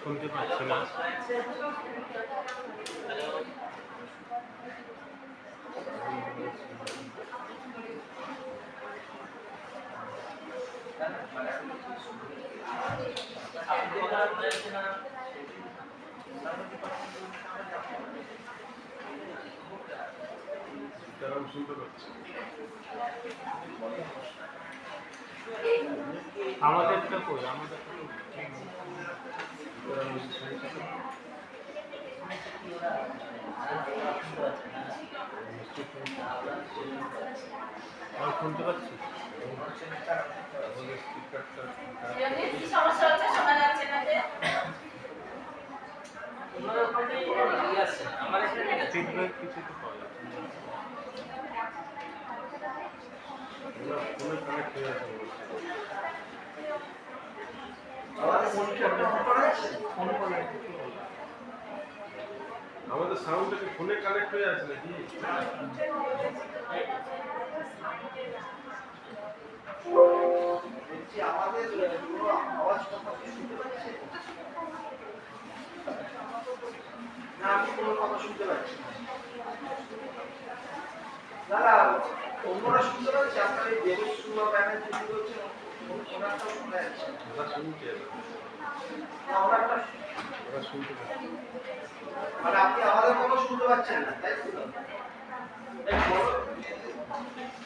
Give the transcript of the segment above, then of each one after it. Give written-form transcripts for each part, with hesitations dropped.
শুনতে পাচ্ছি না। শুনতে পাচ্ছি। আমাদেরটা কই? আমাদেরটা শুনতে পাচ্ছি। সমস্যা হচ্ছে, শোনা যাচ্ছে না যে ফিডব্যাক কিছু তো পাওয়া যাচ্ছে না। ফোনে কানেক্ট হয়ে আছে। আমাদের সাউন্ডটা কি ফোনে কানেক্ট হয়ে আছে নাকি? আমাদের আওয়াজ কথা শুনতে পাচ্ছি না, আমি কোনো কথা শুনতে পাচ্ছি না। না, অন্যরা শুনতে পাচ্ছে, আপনার এই দেবশ্রী বা ব্যানার্জি যিনি বলছেন ওনারটাও শোনা যাচ্ছে। ওরা শুনছে না, ওনারটা ওরা শুনতে পাচ্ছে। মানে আপনি আমাদের কথা শুনতে পাচ্ছেন না, তাই তো?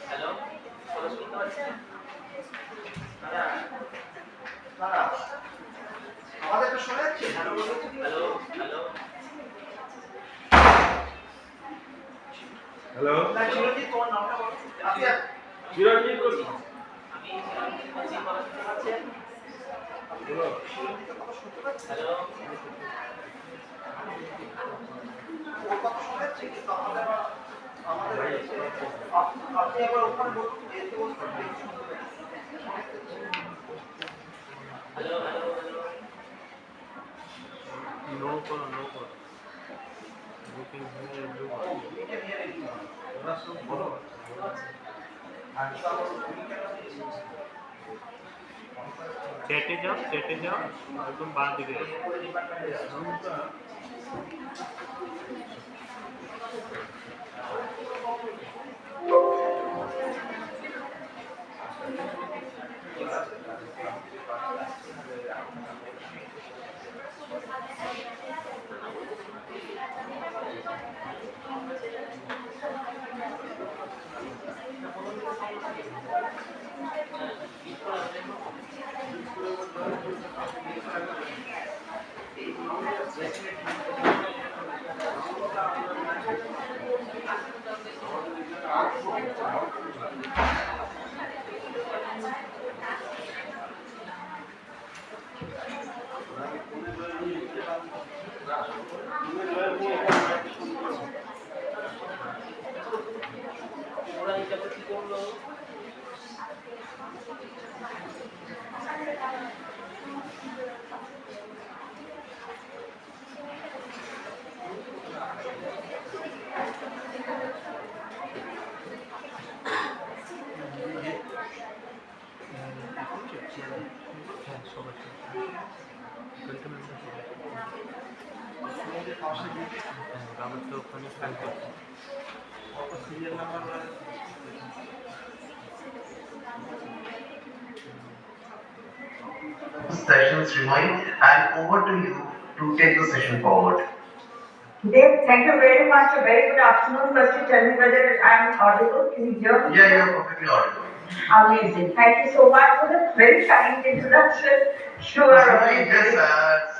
হ্যালো, কথা শুনতে পাচ্ছেন? না, আমাদেরটা শোনা যাচ্ছে? Hello, hello, hello. হ্যালো, না, চিরঞ্জিত, তোমার নামটা বলো। আচ্ছা, চিরঞ্জিত বলছি। আমি চিরঞ্জিত বলছি, কথা শুনতে পাচ্ছেন? বলো। চিরঞ্জিতের কথা শুনতে পাচ্ছেন? হ্যালো। ওর কথা শোনা যাচ্ছে, কিন্তু আমাদের আপনি একবার ওখানে বলুন, এতে বলুন, শুনতে পাচ্ছি। Hello, hello, hello. নো করো, নো করো। বুকিং হয়ে এলো। এটা নিয়ে রেখে দাও। ওরা সব বলো। চেটে যাও, একদম বাঁ দিকে। সাউন্ডটা ওরা হিসাবে কি করলো? Serial number sessions remain, and over to you to take the session forward. Dave, thank you very much. A very good afternoon. First, you tell me whether I am audible. Can you hear me? Yeah, you're perfectly audible. Amazing. Thank you so much for the very kind introduction. Sure.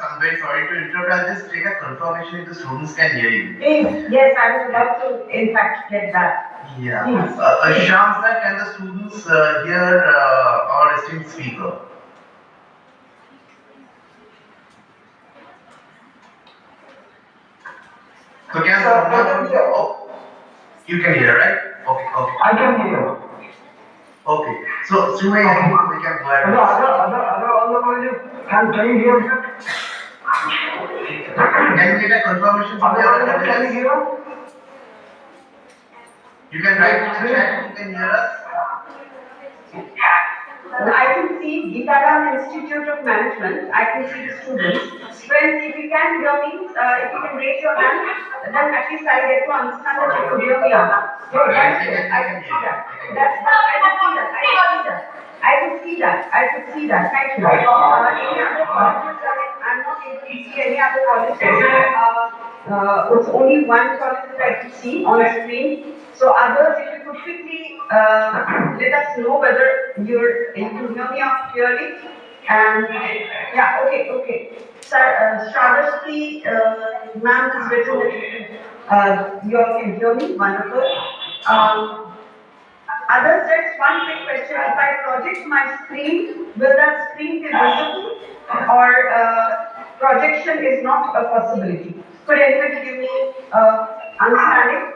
I'm very sorry to interrupt. I'll just take a confirmation if the students can hear you. Yes, I would love to, in fact, get that. Yeah. Please. Shyam sir, can the students hear our esteemed speaker? So can you can hear, right? Okay. I can hear. Okay. So Sumay, I think we can go ahead. Can you hear me? Can you get a confirmation from the other candidates? You can write in the chat if you can hear us. I can see Gitaram Institute of Management. I can see the students. Friends, if you can hear me, if you can raise your hand, then at least I get to understand that you could hear me or not. Oh, that's good. I can see that. I can see that. I can see that. I can see that. Thank you. Any other colleges? I'm not able to see any other colleges. It's only one college that I can see on the screen. So others, if you could quickly let us know whether you can hear me out clearly. And yeah, okay. Sir, Shravasti, ma'am has written that you all can hear me. Wonderful. Others, just one quick question. If I project my screen, will that screen be visible or projection is not a possibility? Could anybody give me understanding?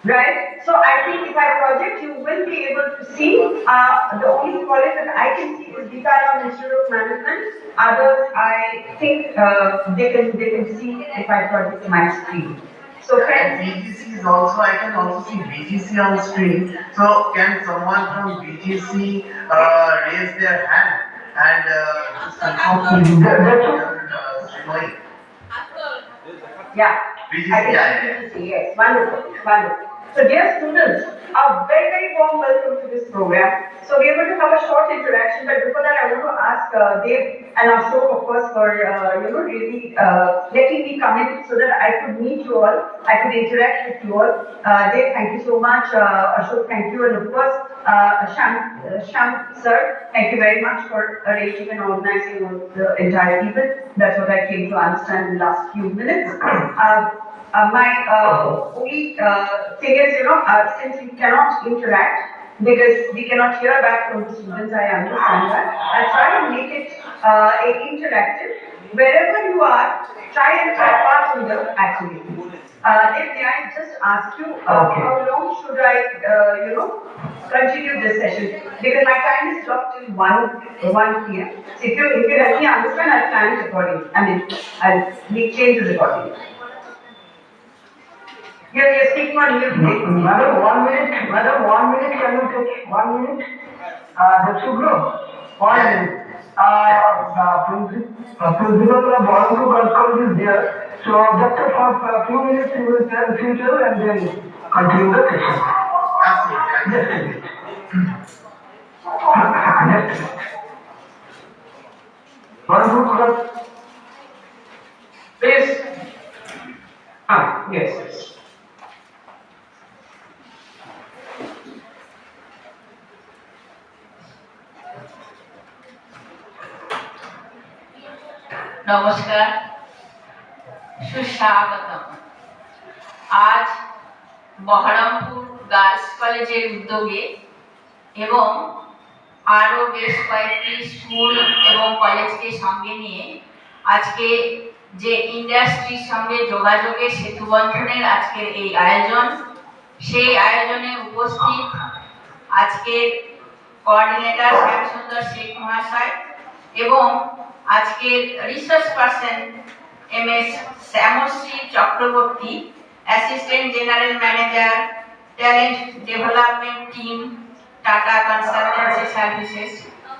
Right. So I think if I project, you will be able to see. The only college that I can see is Gitaram Institute of Management. Others, I think they can see if I project my screen. So friends, BGC is also, I can also see BGC on screen. So can someone from BGC raise their hand and just confirm Srinoy? yeah. BGC, I can see, yes, wonderful. So dear students, a very warm welcome to this program. So we are going to have a short interaction, but before that I want to ask Dev and Ashok, of course, for really letting me come in so that I could meet you all, I could interact with you all. Dev, thank you so much. Ashok, thank you, and of course, Sham sir, thank you very much for arranging and organizing the entire event. That's what I came to understand in the last few minutes. My only thing is, since we cannot interact because we cannot hear back from the students, I understand that. I'll try to make it interactive. Wherever you are, try and take part in the activity. May I just ask you, how long should I, continue this session? Because my time is locked till 1 p.m. So if you let me understand, I'll plan it accordingly. I'll make changes accordingly. You're speaking on mute. Madam, 1 minute. Madam, 1 minute. Can you take 1 minute? That's too good. 1 minute. Principal of Baranpur Girls College is there. So just for a few minutes, you will tell future and then continue the session. Absolutely. Just a minute. Just a minute. Baranpur Girls. Please. Yes. নমস্কার, সুস্বাগতম। আজ Baharampur girls কলেজের উদ্যোগে এবং আরও বেশ কয়েকটি school এবং কলেজকে সঙ্গে নিয়ে আজকে যে ইন্ডাস্ট্রির সঙ্গে যোগাযোগের সেতুবন্ধনের আজকের এই আয়োজন, সেই আয়োজনে উপস্থিত আজকের কোঅর্ডিনেটর শ্যামসুন্দর শেখ মহাশয় এবং আজকের research person MS Shyamashree Chakraborty, assistant general manager, talent development team, tata consultancy services,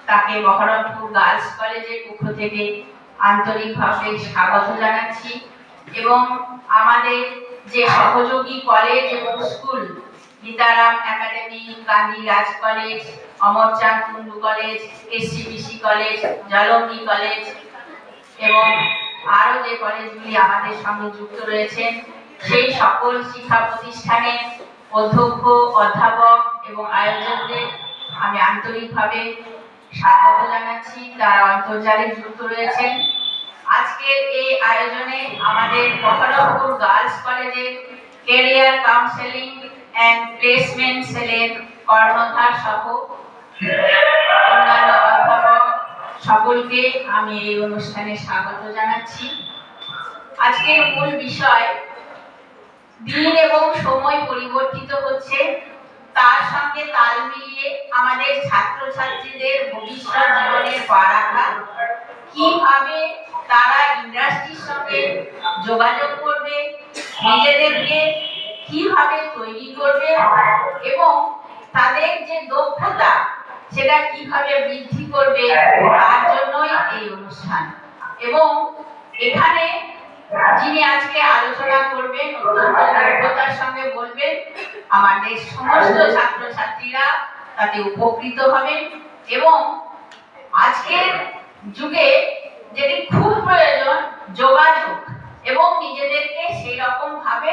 তাকে বহরমপুর গার্লস কলেজের পক্ষ থেকে আন্তরিকভাবে স্বাগত জানাচ্ছি। এবং আমাদের যে সহযোগী কলেজ এবং school, Gitaram academy, Gandhi Raj college, Amarchand Kundu college, SCBC college, Jalangi college এবং আরও যে কলেজগুলি আমাদের সঙ্গে যুক্ত রয়েছেন, সেই সকল শিক্ষা প্রতিষ্ঠানের অধ্যক্ষ, অধ্যাপক এবং আয়োজকদের আমি আন্তরিকভাবে স্বাগত জানাচ্ছি। তারা অন্তর্জালে যুক্ত রয়েছেন। আজকের এই আয়োজনে আমাদের বহরমপুর গার্লস কলেজের ক্যারিয়ার কাউন্সেলিং অ্যান্ড প্লেসমেন্ট সেলের কর্ণধার সহ অন্যান্য অধ্যাপক সকলকে আমি এই অনুষ্ঠানে স্বাগত জানাচ্ছি। আজকের মূল বিষয়, দিন এবং সময় পরিবর্তিত হচ্ছে, তার সঙ্গে তাল মিলিয়ে আমাদের ছাত্রছাত্রীদের ভবিষ্যৎ জীবনের পড়ালেখা, কিভাবে তারা ইন্ডাস্ট্রির সঙ্গে যোগাযোগ করবে, নিজেদেরকে কিভাবে তৈরি করবে এবং তাদের যে দক্ষতা সেটা কিভাবে বৃদ্ধি করবে তার জন্যই এই অনুষ্ঠান। এবং এখানে যিনি আজকে আলোচনা করবেন অত্যন্ত দক্ষতার সঙ্গে বলবেন, আমাদের সমস্ত ছাত্রছাত্রীরা তাতে উপকৃত হবেন। এবং আজকের যুগে যেটি খুব প্রয়োজন যোগাযোগ এবং নিজেদেরকে সেই রকম ভাবে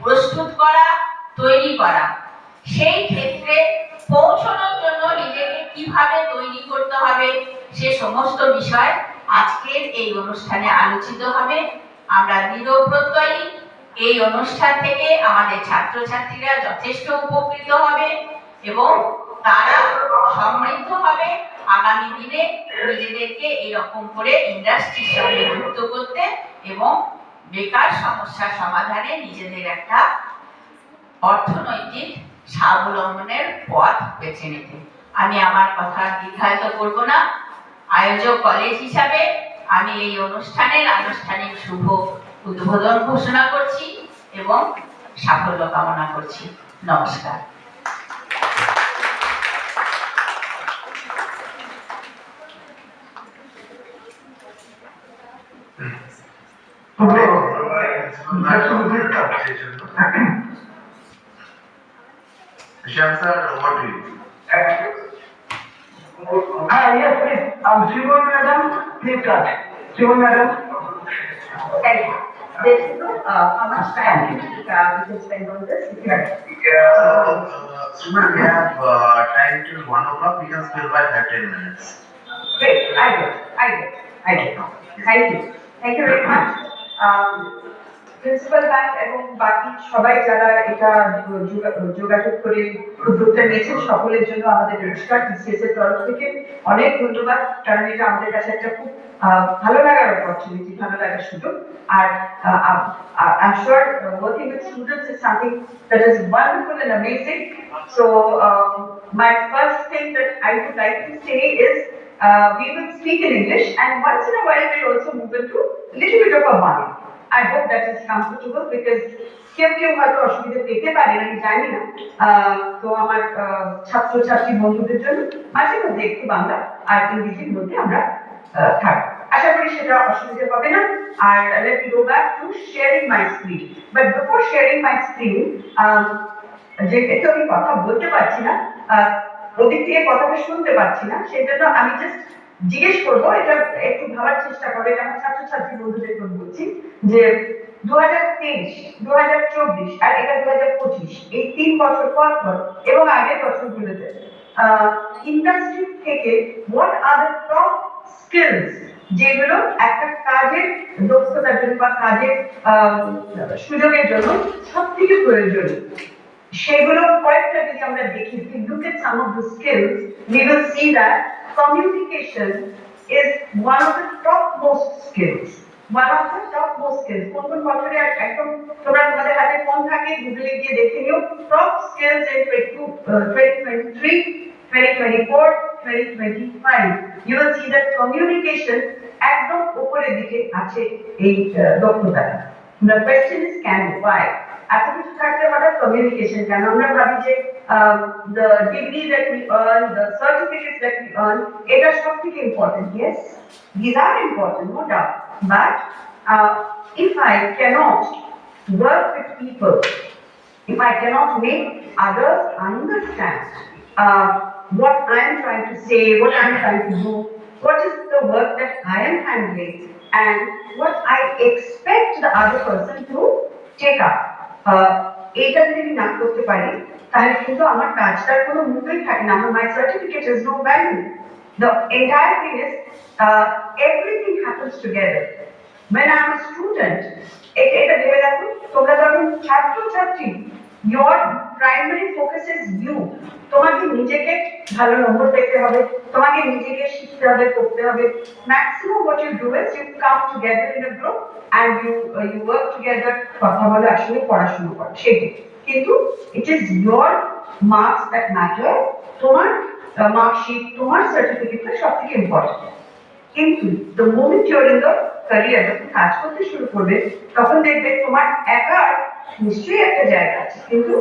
প্রস্তুত করা, তৈরি করা। সেই ক্ষেত্রে পৌঁছানোর জন্য নিজেকে কিভাবে তৈরি করতে হবে সে সমস্ত বিষয় আজকের এই অনুষ্ঠানে আলোচিত হবে। আমরা দৃঢ় প্রত্যয়ী এই অনুষ্ঠান থেকে আমাদের ছাত্রছাত্রীরা যথেষ্ট উপকৃত হবে এবং তারা সমৃদ্ধ হবে আগামী দিনে নিজেদেরকে এরকম করে ইন্ডাস্ট্রির সঙ্গে যুক্ত করতে এবং বেকার সমস্যার সমাধানে নিজেদের একটা অর্থনৈতিক স্বাবলম্বনের পথ বেছে নিতে। আমি আমার কথা দীর্ঘায়িত করব না। আয়োজক কলেজ হিসাবে আমি এই অনুষ্ঠানের আনুষ্ঠানিক শুভ উদ্বোধন ঘোষণা করছি এবং সাফল্য কামনা করছি। নমস্কার। Shyam sir, over to you. Yes, please. Shriman madam, please start. Shriman madam. Thank you. There is no how much time we can spend on this. Shriman, we have time till 1 o'clock. We can spare by 13 minutes. Great, I get. Thank you very much. Principal ma'am এবং বাকি সবাই যারা এটা যোগাযোগ করে উদ্যোগটা নিয়েছেন সকলের জন্য আমাদের নমস্কার। টিসিএস এর তরফ থেকে অনেক ধন্যবাদ, কারণ এটা আমাদের কাছে একটা খুব ভালো লাগার অপরচুনিটি, ভালো লাগার সুযোগ। আর I'm sure working with students is something that is wonderful and amazing. So my first thing that I would like to say is we will speak in English, and once in a while we'll also move into a little bit of a Mali. I hope that is comfortable because কেউ হয়তো অসুবিধা পেতে পারে আমি জানি না। তো আমার ছাত্রছাত্রী বন্ধুদের জন্য মাঝে মধ্যে একটু বাংলা আর ইংরেজির মধ্যে আমরা থাকবো, আশা করি সেটা অসুবিধা হবে না। আর let me go back to sharing my screen, but before sharing my screen যেহেতু আমি কথা বলতে পারছি না, ওদিক থেকে কথাটা শুনতে পাচ্ছি না, সেজন্য আমি জাস্ট জিজ্ঞেস করবো, এটা একটু ভাবার চেষ্টা করবে, এটা আমার ছাত্রছাত্রী বন্ধুদের বলছি যে 2023, 2024 আর এটা 2025 এই 3 বছর পর এবং আগের বছরগুলোতে ইন্ডাস্ট্রি থেকে what are the top skills যেগুলো একটা কাজের দক্ষতার জন্য বা কাজের সুযোগের জন্য সবথেকে প্রয়োজনীয়, সেগুলো কয়েকটা যদি আমরা দেখি, if we look at some of the skills, we will see that communication is one of the topmost skills. One of the topmost skills. কোন বছরে একদম তোমরা তোমাদের হাতে ফোন থাকে, গুগলে গিয়ে দেখে নিও top skills in 2023, 2024, 2025. You will see that communication একদম উপরের দিকে আছে এই দক্ষতা। The question is can why? এত কিছু থাকতে হঠাৎ কমিউনিকেশন কেন? আমরা ভাবি যে the degree that we earn, the certificates that we earn, এটা সব থেকে important. Yes, these are important, no doubt. But if I cannot work with people, if I cannot make others understand what I am trying to say, what I am trying to do, what is the work that I am handling, and what I expect the other person to take up. এটা যদি না করতে পারি তাহলে কিন্তু আমার কাজটার কোনো মূল্যই থাকে না, আমার my certificate has no value. The entire thing is everything happens together. When I am a student, এটা ভেবে দেখো, তোমরা যখন ছাত্রছাত্রী, your primary focus is you. তোমাকে নিজেকে ভালো নম্বর পেতে হবে, তোমাকে নিজেকে শিখতে হবে, করতে হবে। Maximum what you do is you come together in a group and you work together, কথা বলে আসলে পড়াশোনা করো সেটাই। কিন্তু it is your marks that matter, তোমার মার্কশিট, তোমার সার্টিফিকেটটা সবথেকে ইম্পর্টেন্ট। কিন্তু the moment you are in the career, যখন কাজ করতে শুরু করবে তখন দেখবে তোমার একার নিশ্চয়ই একটা জায়গা আছে, কিন্তু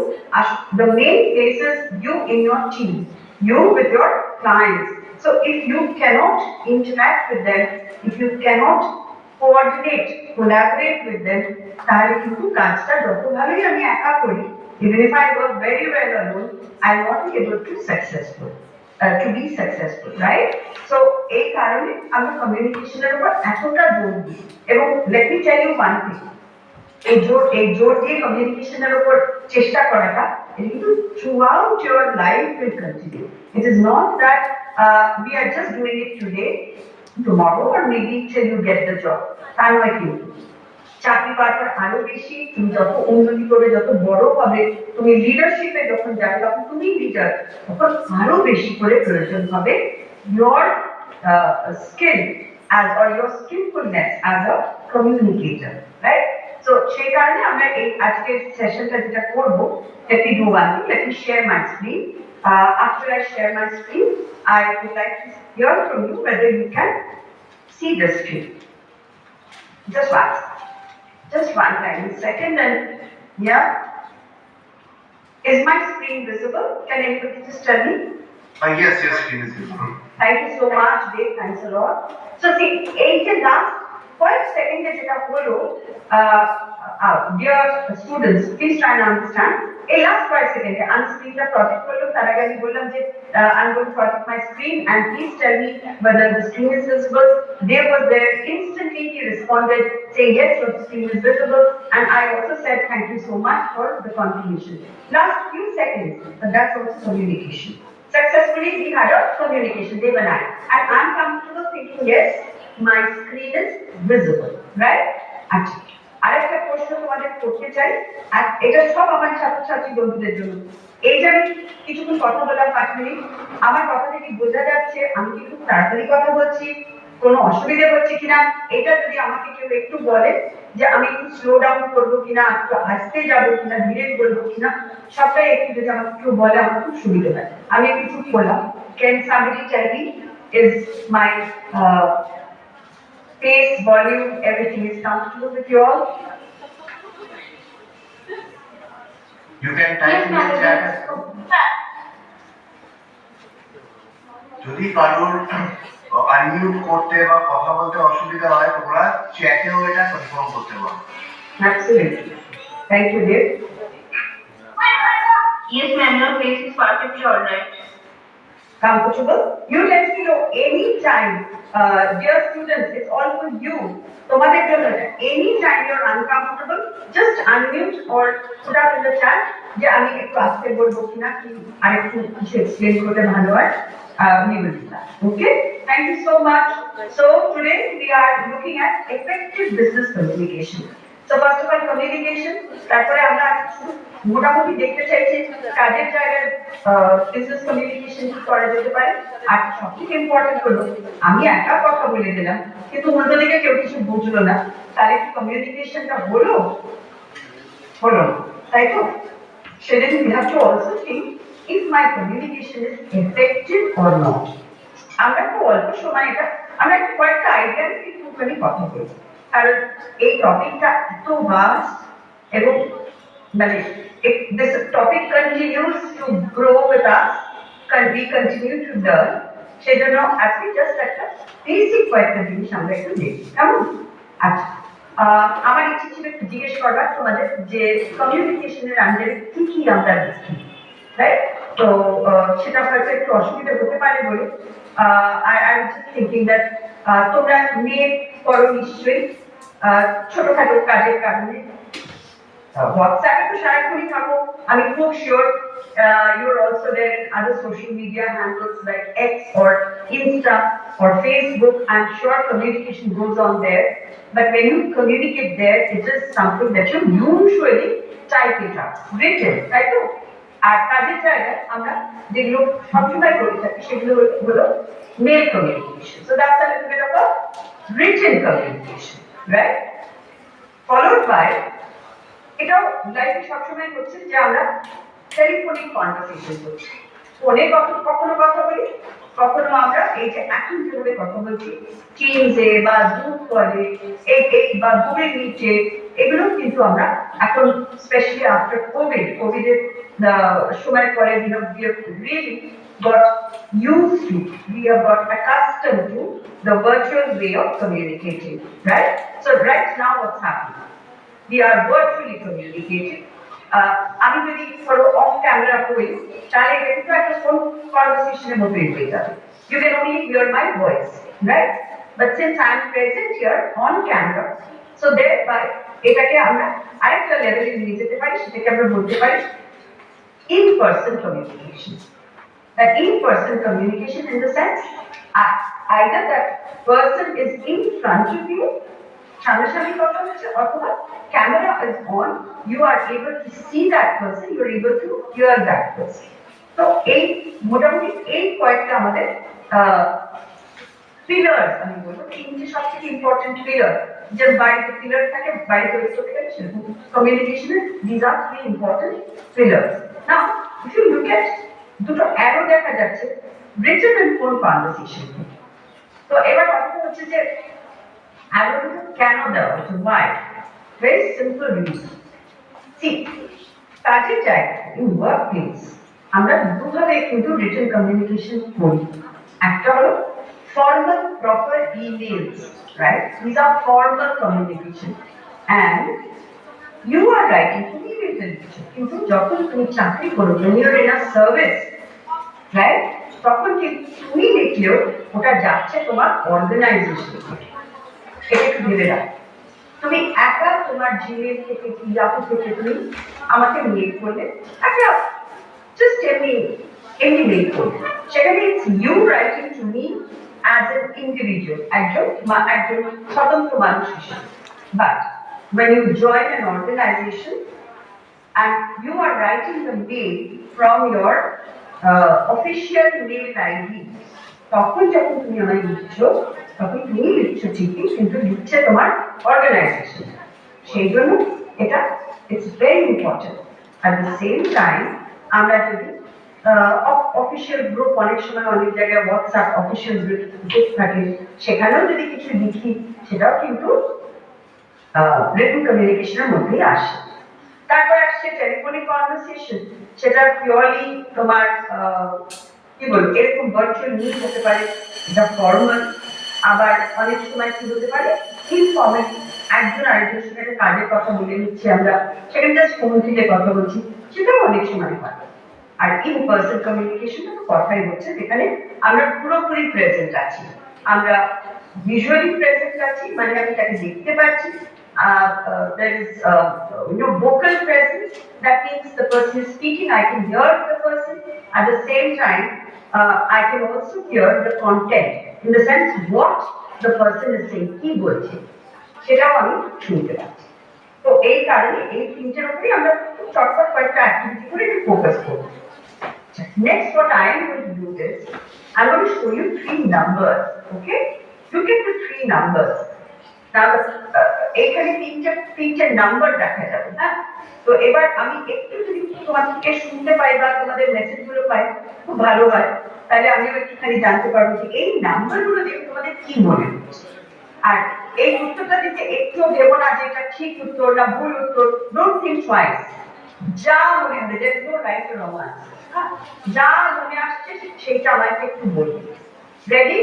the main place is you in your team, you with your clients. So if you cannot interact with them, if you cannot coordinate, collaborate with them, তাহলে কিন্তু কাজটা যত ভালোই আমি একা করি, even if I work very well alone, I'll not be able to be successful, right? So এই কারণে আমি কমিউনিকেশনের উপর এতটা জোর দিই। এবং let me tell you one thing, এই জোর দিয়ে কমিউনিকেশনের উপর চেষ্টা করাটা এটা কিন্তু throughout your life will continue. It is not that we are just doing it today, tomorrow, or maybe till you get the job. তা নয় কিন্তু চাকরি পাওয়ার পর আরো বেশি তুমি যত উন্নতি করবে, যত বড় হবে, তুমি লিডারশিপে যখন যাবে, তখন তুমি লিডার, তখন আরো বেশি করে প্রয়োজন হবে your skill as or your skillfulness as a communicator, right? So সেই কারণে আমরা এই আজকের সেশনটা যেটা করব, let me do one thing, let me share my screen. After I share my screen, I would like to hear from you whether you can see the screen. Just one time, second, and yeah. Is my screen visible? Can anybody just tell me? Yes, screen is visible. Thank you so much, Dave. Thanks a lot. So see, এই যে last কয়েক সেকেন্ডে যেটা হলো, dear students, please try and understand. এই last কয়েক সেকেন্ডে আমি স্ক্রিনটা প্রজেক্ট করলাম, তার আগে আমি বললাম যে I'm going to project my screen and please tell me whether the screen is visible. Dave was there, instantly he responded saying yes, your screen is visible, and I also said thank you so much for the contribution. Last few seconds, but that's also communication. Successfully we had a communication, Dave and I, and I'm comfortable thinking yes, my screen is visible, right? আচ্ছা, আরেকটা প্রশ্ন তোমাদের করতে চাই, আর এটা সব আমার ছাত্রছাত্রী বন্ধুদের জন্য। এই যে আমি কিছুক্ষণ কথা বললাম 5 মিনিট, আমার কথা থেকে বোঝা যাচ্ছে আমি কি খুব তাড়াতাড়ি কথা বলছি, কোনো অসুবিধা হচ্ছে কিনা, এটা যদি আমাকে কেউ একটু বলে যে আমি একটু স্লো ডাউন করবো কিনা, একটু আস্তে যাবো কিনা, ধীরে বলবো কিনা, সবটাই একটু যদি আমাকে কেউ বলে আমার খুব সুবিধা হয়। আমি একটু চুপ করলাম। Can somebody tell me, is my pace, volume, everything is comfortable with you all? You can type in the chat. যদি কারোর আনমিউট করতে বা কথা বলতে অসুবিধা হয়, তোমরা চ্যাটেও এটা কনফার্ম করতে পারো। Absolutely. Thank you, Dave. Yes, ma'am, your face is perfectly all right. Comfortable? You let me know anytime, dear students, it's all for you. তোমাদের জন্য anytime you're uncomfortable, just unmute or put up in the chat যে আমি একটু আস্তে বলবো কিনা, কি আরেকটু কিছু এক্সপ্লেন করতে ভালো হয়, we will do that. Okay? Thank you so much. So today we are looking at effective business communication. So first of all, communication, তারপরে আমরা মোটামুটি দেখতে চাইছি কাজের জায়গায় বিজনেস কমিউনিকেশন কি করা যেতে পারে। আর সবথেকে ইম্পর্টেন্ট হলো আমি একা কথা বলে দিলাম কিন্তু উল্টো দিকে কেউ কিছু বুঝলো না, তাহলে কি কমিউনিকেশনটা হলো না, তাই তো? সেদিন we have to also think if my communication is effective or not. আমরা একটু অল্প সময় আমরা একটু কয়েকটা আইডিয়া একটুখানি কথা বলবো, কারণ এই টপিকটা এত ভাস্ট এবং মানে this topic continues to grow with us, we continue to learn. সেজন্য আজকে জাস্ট একটা বেসিক কয়েকটা জিনিস আমরা একটু দেখি, কেমন? আচ্ছা, আমার ইচ্ছে ছিল একটু জিজ্ঞেস করবার তোমাদের যে কমিউনিকেশনের আন্ডারে কি কি আমরা দেখি, রাইট? তো সেটা হয়তো একটু অসুবিধা হতে পারে বলে I am just thinking that তোমরা মেয়ে করো নিশ্চয়ই ছোটখাটো কাজের কারণে, WhatsApp তো সারাক্ষণই থাকো, আমি খুব sure you're also there in other social media handles like X or Insta or Facebook. I'm sure communication goes on there, but when you communicate there, it is something that you usually type it up, written, তাই তো? আর কাজের জায়গায় আমরা যেগুলো সবসময় করে থাকি সেগুলো হলো mail communication, so that's a little bit of a written communication, right? Followed by এটাও লাইফে সবসময় হচ্ছে যে আমরা টেলিফোনিক কনভারসেশন করছি, ফোনে কখনো কথা বলি, কখনো আমরা এই যে এখন যেভাবে কথা বলছি টিমসে বা জুম কলে, এই বা গুগল মিটে, এগুলো কিন্তু আমরা এখন স্পেশালি আফটার কোভিডের সময় পরে we have really got used to, we have got accustomed to the virtual way of communicating, right? So right now what's happening? We are virtually communicating. আমি যদি ধরো অফ ক্যামেরা করি তাহলে এটা কিন্তু একটা ফোন কনভারসেশনের মতোই হয়ে যাবে। You can only hear my voice, right? But since I am present here on camera, so thereby এটাকে আমরা আরেকটা লেভেলে নিয়ে যেতে পারি, সেটাকে আমরা বলতে পারি in-person communication. That in-person communication in the sense either that person is in front of you, সামনাসামনি কথা হচ্ছে, অথবা camera is on, you are able to see that person, you are able to hear that person. তো এই মোটামুটি এই কয়েকটা আমাদের পিলার, আমি বলবো তিনটে সবথেকে ইম্পর্টেন্ট পিলার, যে বাড়িতে পিলার থাকে, বাড়িতে করতে গেলে সেরকম কমিউনিকেশনের this are three important pillars. Now if you look at দুটো অ্যারো দেখা যাচ্ছে রিটেন এন্ড ফোন কনভারসেশন। তো এবার কথা হচ্ছে যে অ্যারো দুটো কেন দেওয়া হচ্ছে, why? Very simple reason. See কাজের জায়গায় ইন ওয়ার্ক প্লেস আমরা দুভাবে কিন্তু রিটেন কমিউনিকেশন করি। একটা হলো formal proper emails, right? These are formal communication, and you are writing to email communication. কিন্তু যখন তুমি চাকরি করো, when you are in a service, right? তখন তুমি লিখলেও ওটা যাচ্ছে তোমার অর্গানাইজেশন। এটা একটু ভেবে রাখো। তুমি একা তোমার জিমেল থেকে ইয়াহু থেকে তুমি আমাকে মেল করলে, একটা জাস্ট এমনি মেল করলে, সেখানে it's you writing to me as an individual, একজন স্বতন্ত্র মানুষ হিসেবে। But when you join an organization and you are writing the mail from your official mail ID, তখন যখন তুমি আমায় লিখছো, তখন তুমি লিখছো ঠিকই, কিন্তু লিখছে তোমার অর্গানাইজেশন। সেই জন্য এটা it's very important. At the same time আমরা যদি অফিসিয়াল গ্রুপ, অনেক সময় অনেক জায়গায় হোয়াটসঅ্যাপ অফিসিয়াল গ্রুপ থাকে, সেখানেও যদি কিছু লিখি, সেটাও কিন্তু রিটেন কমিউনিকেশনের মধ্যেই আসে। তারপর আসছে টেলিফোনিক কনভারসেশন, সেটা পিওরলি তোমার কি বলবো, এরকম ভার্চুয়াল মিট হতে পারে, এটা ফর্মাল, আবার অনেক সময় কি হতে পারে ইনফর্মাল, একজন আরেকজনের সঙ্গে একটা কাজের কথা বলে নিচ্ছি আমরা, সেখানে জাস্ট ফোন থেকে কথা বলছি, সেটাও অনেক সময় হয়। আর ইন পার্সন কমিউনিকেশন তো কথাই হচ্ছে যেখানে আমরা পুরোপুরি প্রেজেন্ট আছি, আমরা ভিজুয়ালি প্রেজেন্ট আছি, মানে আমি তাকে দেখতে পাচ্ছি। There is vocal presence, that means the person is speaking, I can hear the person. At the same time, I can also hear the content, in the sense what the person is saying, কি বলছে সেটাও আমি শুনতে পাচ্ছি। তো এই কারণে এই তিনটের উপরেই আমরা চটপট কয়েকটা অ্যাক্টিভিটি করে ফোকাস করব। Next, what I am going to do is, I am going to show you three numbers, okay? Look at the three numbers. Now, এখানে তিনটে নাম্বার দেখা যাবে, হ্যাঁ? তো এবার আমি একটু যদি তোমাদেরকে শুনতে পাই বা তোমাদের মেসেজগুলো পাই, খুব ভালো হয়, তাহলে আমিও একটুখানি জানতে পারবো যে এই নাম্বারগুলো দেখে তোমাদের কি মনে হচ্ছে। আর এই উত্তরটা দিতে একটুও ভেবো না যে এটা ঠিক উত্তর না ভুল উত্তর, ডোন্ট থিঙ্ক টুয়াইস, যা মনে হবে, there is no right or wrong answer, যা মনে আসছে সেইটা আমাকে একটু বলবে। Ready?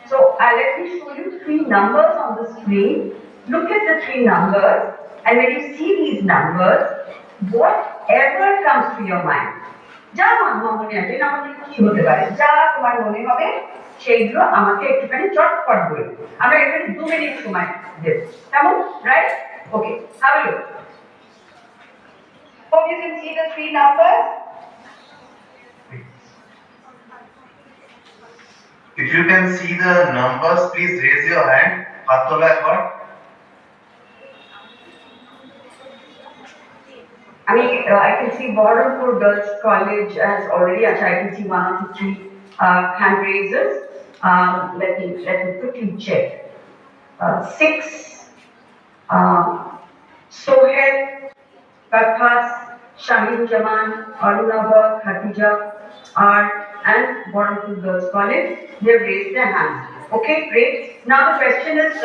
So let me show you three numbers on the screen. Look at the three numbers, and when you see these numbers, whatever comes to your mind, যা মনে আসে, নাম্বারগুলো কি হতে পারে, যা তোমার মনে হবে সেইগুলো আমাকে একটুখানি চটপট বলে। আমরা এখানে 2 মিনিট সময় দেব, কেমন? Right? Okay, have a look. Hope you can see the three numbers. If you can see the numbers, please raise your hand. Hatola ekbar. I can see Baharampur Girls College as already, I can see 1 or 2 hand raisers. Let me quickly check. 6, Sohel, Kathas, Shahin Jaman, Arunava, Khatija, and Baharampur Girls College, they have raised their hands. Okay, great. Now the question is,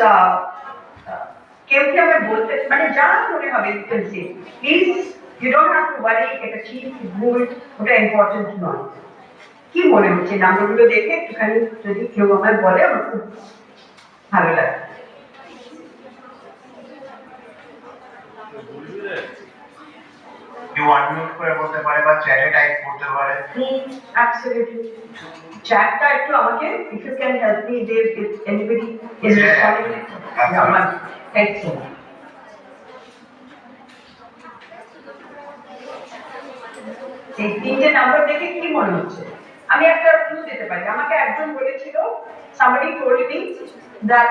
কেউ কি আমার বলতে মানে যা মনে হবে please you don't have to worry এটা ঠিক ভুল ওটা ইম্পর্টেন্ট নয়। কি মনে হচ্ছে নাম্বারগুলো দেখে একটুখানি যদি কেউ আমায় বলে আমার খুব ভালো লাগে। কেউ আনমিউট করে বলতে পারে বা চ্যাটে টাইপ করতে পারে। Absolutely. Chatটা একটু আমাকে if you can help me there if anybody is Yeah, responding. absolutely. Thank you. এই তিনটে নাম্বার দেখে কি মনে হচ্ছে? আমি একটা ক্লু দিতে পারি। আমাকে একজন বলেছিল somebody told me that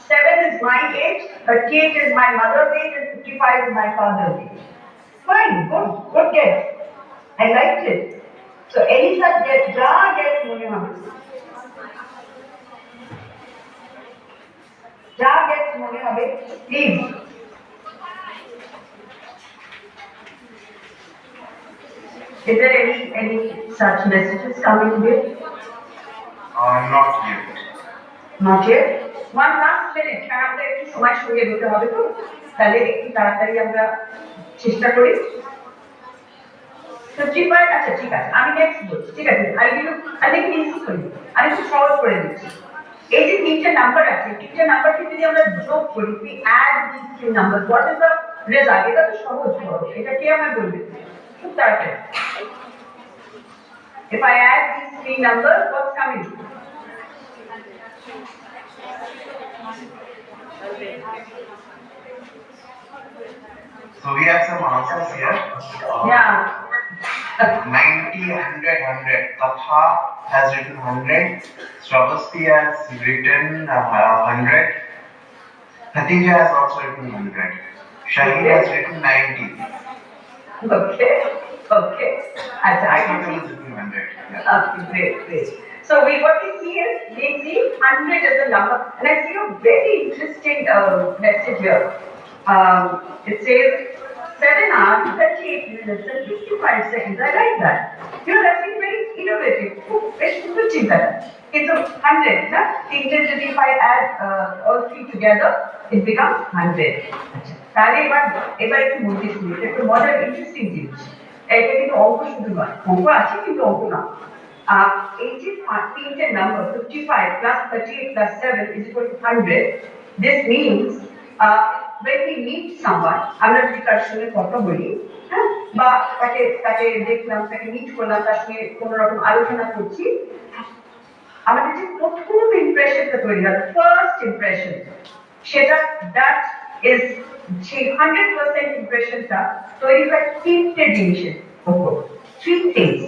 7 is my age, 38 is my mother's age and 55 is my father's age. Fine, good guess. I liked it. So any such guess, guess মনে হবে। guess মনে হবে, please. Is there any such messages coming here? Not yet. Not yet. One last minute, কারণ আমাদের একটু সময় সরিয়ে দিতে হবে তো, তাহলে একটু তাড়াতাড়ি আমরা চেষ্টা করি। 55 আচ্ছা ঠিক আছে, আমি নেক্সট বলছি, ঠিক আছে, আমি ইজি করি, আমি একটু সহজ করে দিচ্ছি। এই যে তিনটে নাম্বার আছে, তিনটে নাম্বারকে যদি আমরা যোগ করি, we add these three numbers, what is the result? এটা তো সহজ হবে, এটা কে আমায় বলবে? খুব তাড়াতাড়ি। If I add these three numbers, what's coming? So we have some answers here. Yeah. 90, 100, 100. Katha has written 100. Stravasti has written 100. Khatija has also written 100. Shaheen has written 90. Okay. I can see. Has written 100. Yeah. Okay, great. So what we see is, we see 100 as a number, and I see a very interesting message here. It says 7 hours, 38 minutes and 55 seconds. I like that. You know, that's been very innovative. It's good chinta. It's a 100, na? If I add all three together, it becomes 100. তাহলে এবার একটু বলতে শুনি, একটু মজার interesting জিনিস। এটা কিন্তু অঙ্ক শুধু নয়, অঙ্ক আছে কিন্তু অঙ্ক না। এই যে তিনটে number 55 plus 38 plus 7 is equal to 100. This means when we meet someone, আমরা যদি তার সঙ্গে কথা বলি, হ্যাঁ, বা তাকে দেখলাম, তাকে মিট করলাম, তার সঙ্গে কোনো রকম আলোচনা করছি, আমাদের যে প্রথম ইমপ্রেশনটা তৈরি হয়, ফার্স্ট ইমপ্রেশন, সেটা দ্যাট ইজ সেই 100% ইমপ্রেশনটা তৈরি হয় তিনটে জিনিসের উপর, three things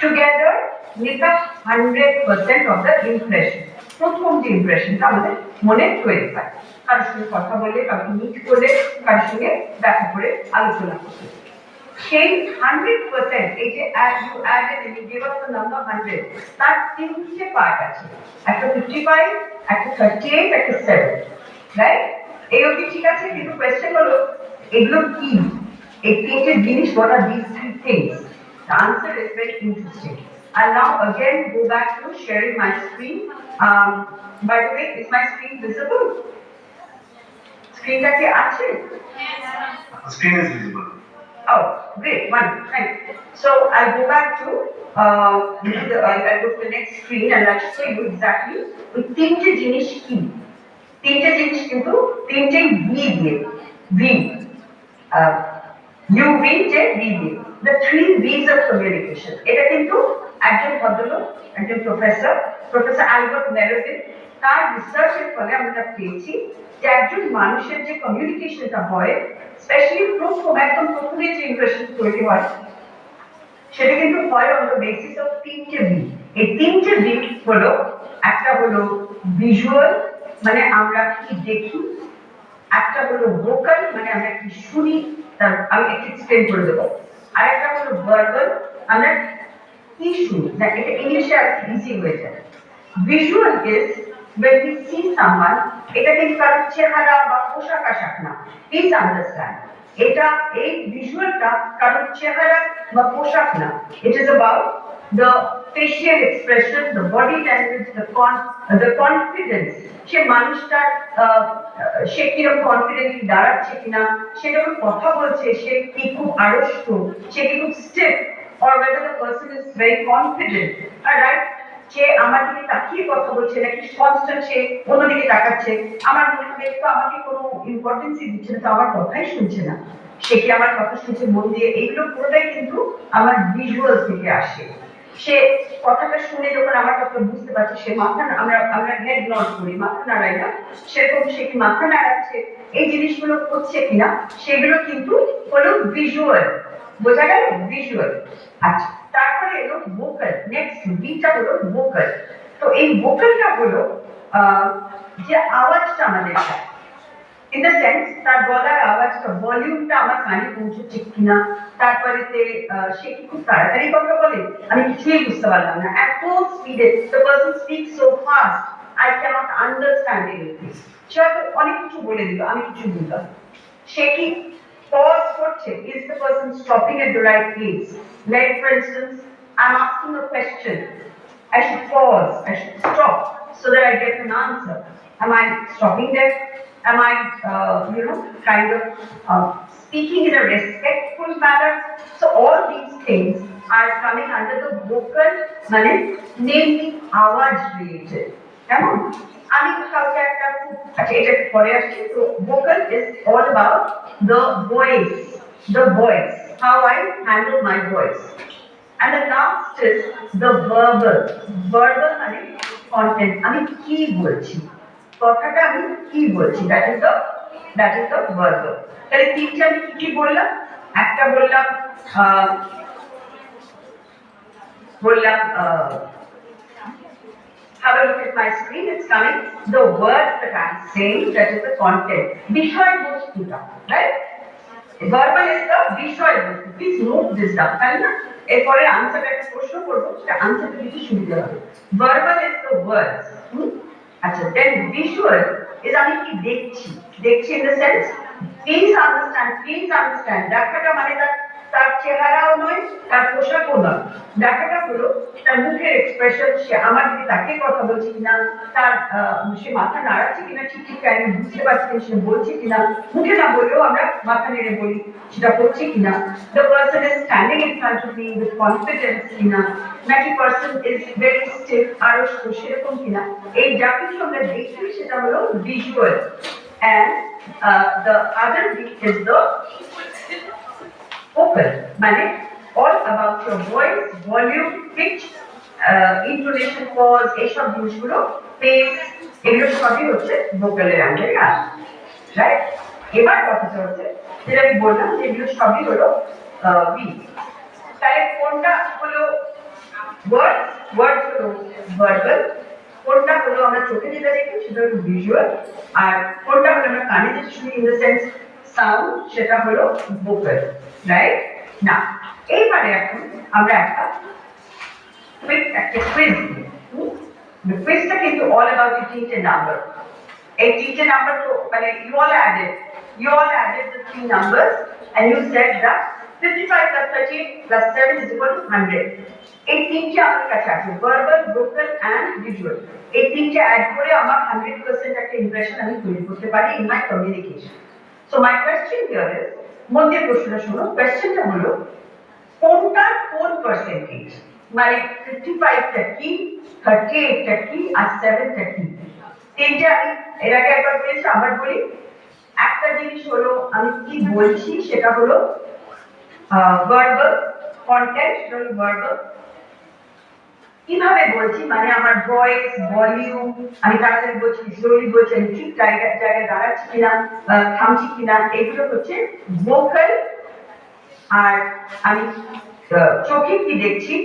together make up 100% of the impression. প্রথম যে ইমপ্রেশনটা আমাদের মনে তৈরি হয়, কারোর সঙ্গে কথা বলে, কাউকে মিট করলে, কারোর সঙ্গে দেখা করে আলোচনা করলে, সেই 100% এই যে you added and you gave us the number 100, তার তিনটে পার্ট আছে, একটা 55, একটা 38, একটা 7, রাইট? এই অবধি ঠিক আছে, কিন্তু কোয়েশ্চেন হলো এগুলো কি, এই তিনটে জিনিস, what are these three things? The answer is very interesting. I'll now again go back to sharing my screen. By the way, is my screen visible? Screenটা কি আছে? The screen is visible. Oh, great, wonderful, thank you. So I'll go back to I'll go to the next screen and I'll show you exactly ওই তিনটে জিনিস কি। তিনটে জিনিস কিন্তু তিনটে ভি দিয়ে, ভি, ইউ ভি যে ভি দিয়ে, the three V's of communication. এটা কিন্তু একজন ভদ্রলোক, একজন প্রফেসর অ্যালবার্ট মেরভিল, তার রিসার্চের ফলে আমরা পেয়েছি যে একজন মানুষের যে কমিউনিকেশনটা হয়, স্পেশালি একদম প্রথমে যে ইমপ্রেশন তৈরি হয়, সেটা কিন্তু হয় অন দ্য বেসিস অফ তিনটে ভি। এই তিনটে ভি হলো, একটা হলো ভিজুয়াল, মানে আমরা কি দেখি, একটা হলো ভোকাল, মানে আমরা কি শুনি, তার আমি একটু এক্সপ্লেন করে দেবো, আর একটা হলো ভার্বাল, আমরা কি শুনি, না এটা ইংলিশে আর ইজি হয়ে যায়। Visual is when we see someone, এটা কিন্তু কারোর চেহারা বা পোশাক আশাক না, প্লিজ আন্ডারস্ট্যান্ড, এটা এই ভিজুয়ালটা কারোর চেহারা বা পোশাক না, it is about the facial expression, the body language, the confidence. সে মানুষটার সে কিরকম কনফিডেন্টলি দাঁড়াচ্ছে কিনা, সে যখন কথা বলছে সে কি খুব আড়ষ্ট, সে কি খুব স্টিফ, or whether the person is very confident, right? সে আমার দিকে তাকিয়ে কথা বলছে নাকি কনস্ট্যান্ট সে অন্যদিকে তাকাচ্ছে, আমার মনে হয় তো আমাকে কোনো ইম্পর্টেন্সই দিচ্ছে না, তো আমার কথাই শুনছে না, সে কি আমার কথা শুনছে মন দিয়ে, এইগুলো পুরোটাই কিন্তু আমার ভিজুয়াল থেকে আসে। সে কথাটা শুনে যখন আমার কথা বুঝতে পারছে, সে মাথা আমরা হেড নড করি, মাথা নাড়াই না, সেরকম সে কি মাথা নাড়াচ্ছে, এই জিনিসগুলো হচ্ছে কিনা, সেগুলো কিন্তু হলো ভিজুয়াল। বোঝা গেল? ভিজুয়াল। আচ্ছা, তারপরে এলো ভোকাল। নেক্সট বিটা হলো ভোকাল। তো এই ভোকালটা হলো যে আওয়াজটা আমাদের হয়, ইন দ্য সেন্স তার গলার আওয়াজটা, ভলিউমটা আমার কানে পৌঁছচ্ছে কিনা, তারপরেতে সে কি খুব তাড়াতাড়ি কথা বলে, আমি কিছুই বুঝতে পারলাম না, এত স্পিডে, the person speak so fast I can't understand anything, সে হয়তো অনেক কিছু বলে দিল, আমি কিছু বুঝলাম। সে কি pause করছে, is the person stopping at the right place? Like for instance, I'm asking a question, I should pause, I should stop so that I get an answer. Am I stopping there? Am I, kind of speaking in a respectful manner? So all these things are coming under the vocal, namely আওয়াজ related. কেমন? আমি কাউকে একটা, আচ্ছা এটা পরে আসছি। তো vocal is all about the voice, how I handle my voice. And the last is the verbal মানে content, আমি কি বলছি, কথাটা আমি কি বলছি, that is the verbal. তাহলে তিনটা আমি কি বললাম, একটা বললাম have a look at my screen, it's coming, the words that I'm saying, that is the content, বিষয়বস্তুটা, right? Verbal is the বিষয়বস্তু, please note this down, তাই না? এরপরে আনসার একটা প্রশ্ন করবো, সেটা আনসারটা দিতে সুবিধা হবে। Verbal is the words, আচ্ছা, then visual is আমি কি দেখছি, in the sense, please understand, দেখাটা মানে তার চেহারাও নয়, তার পোশাকও নয়, দেখাটা হলো তার মুখের এক্সপ্রেশন, সে আমার দিকে তাকিয়ে কথা বলছে কিনা, তার সে মাথা নাড়াচ্ছে কিনা, ঠিক আমি বুঝতে পারছি সে বলছে কিনা, মুখে না বললেও আমরা মাথা নেড়ে বলি সেটা করছে কিনা, the person is standing in front of me with confidence কিনা, নাকি person is very stiff, আড়ষ্ট সেরকম কিনা, এই যা কিছু আমরা দেখছি সেটা হলো visual, and the other bit is the vocal, মানে all about your voice, volume, pitch, intonation, pause, এইসব জিনিসগুলো, pace, এগুলো সবই হচ্ছে ভোকালের আন্ডারে আসে, রাইট? এবার কথাটা হচ্ছে যেটা আমি বললাম যে এগুলো সবই হলো বি। তাহলে কোনটা হলো ওয়ার্ড হলো ভার্বাল, কোনটা হলো আমরা চোখে যেটা দেখি সেটা হলো ভিজুয়াল, আর কোনটা হলো আমরা কানে যেটা শুনি ইন দ্য সেন্স সাউন্ড, সেটা হলো ভোকাল, রাইট? না, এইবারে এখন আমরা একটা কুইজ দিই। কুইজটা কিন্তু অল অ্যাবাউট দি তিনটে নাম্বার। এই তিনটে নাম্বার তো মানে you all added the three numbers and you said that 55 plus 38 plus 7 is equal to 100. এই তিনটে আমার কাছে আছে, ভার্বাল, ভোকাল এন্ড ভিজুয়াল। এই তিনটে অ্যাড করে আমার 100% একটা ইমপ্রেশন আমি তৈরি করতে পারি in my communication. So my question here is, মন দিয়ে প্রশ্নটা শোনো, কোশ্চেনটা হলো কোনটা কোন পার্সেন্টেজ, মানে 55টা কি, 38টা কি, আর 7টা কি? তিনটে আমি এর আগে একবার বলেছি, আবার বলি। একটা জিনিস হলো আমি কি বলছি সেটা হলো ভার্বাল, কন্টেন্ট হলো ভার্বাল, কিভাবে বলছি মানে আমার ভয়েস, ভলিউম, আমি তাড়াতাড়ি বলছি, স্লোলি বলছি, আমি ঠিক জায়গায় দাঁড়াচ্ছি কিনা, থামছি কিনা, এগুলো হচ্ছে ভোকাল। আর আমি চোখে কি দেখছি,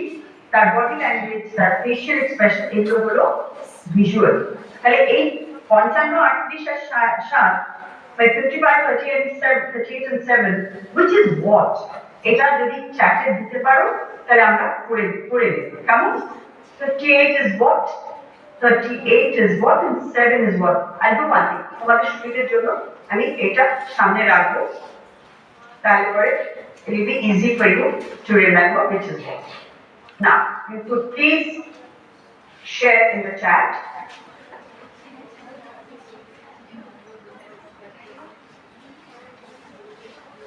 তার বডি ল্যাঙ্গুয়েজ, তার ফেশিয়াল এক্সপ্রেশন, এগুলো হলো ভিজুয়াল। তাহলে এই 55, 38 আর 7, by 55, 38 and 7, which is what? এটা যদি চ্যাটে দিতে পারো তাহলে আমরা করে দেব, কেমন? 58 is what, 38 is what, and 7 is what? I'll do one thing, তোমাদের সুবিধার জন্য আমি এটা সামনে রাখবো, তাহলে পরে it will be easy for you to remember which is what. Now, you could please share in the chat.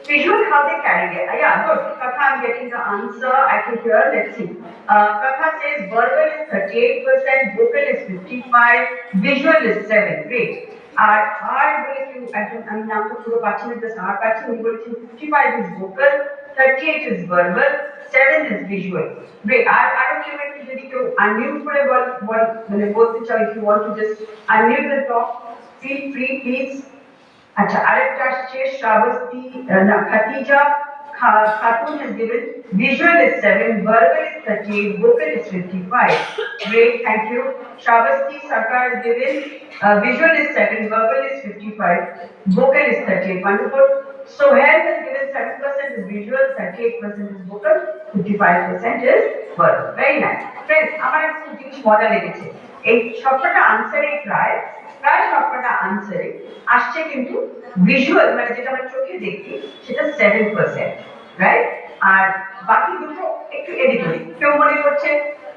Visual how they carry it. Yeah, good. Katha, I'm getting the answer. I can hear. Let's see. Katha says verbal is 38%, vocal is 55%, visual is 7%. Great. আর বলে কি একজন আমি নামটা পুরো পাচ্ছি না, just আর পাচ্ছি, উনি বলেছেন 55 is vocal, 38 is verbal, 7 is visual. Great. আর কেউ একটু যদি কেউ unmute করে মানে বলতে চাও, if you want to just unmute and talk, feel free please. আচ্ছা, আরেকটা আসছে শ্রাবস্তী না খাতিজা Khatun has given visual is 7, verbal is 38, vocal is 55. Great, thank you. Shravasti Sarkar has given visual is 7, verbal is 55, vocal is 38. Wonderful. Sohail has given 7% is visual, 38% is vocal, 55% is verbal. Very nice. Friends, আমার একটা জিনিস মজা লেগেছে, এই সবকটা আনসারে প্রায় সবকটা আনসারে আসছে কিন্তু ভিজুয়াল মানে যেটা আমরা চোখে দেখি সেটা 7%, রাইট? আর বাকি দুটো একটু এদিক ওদিক, কেউ মনে করছে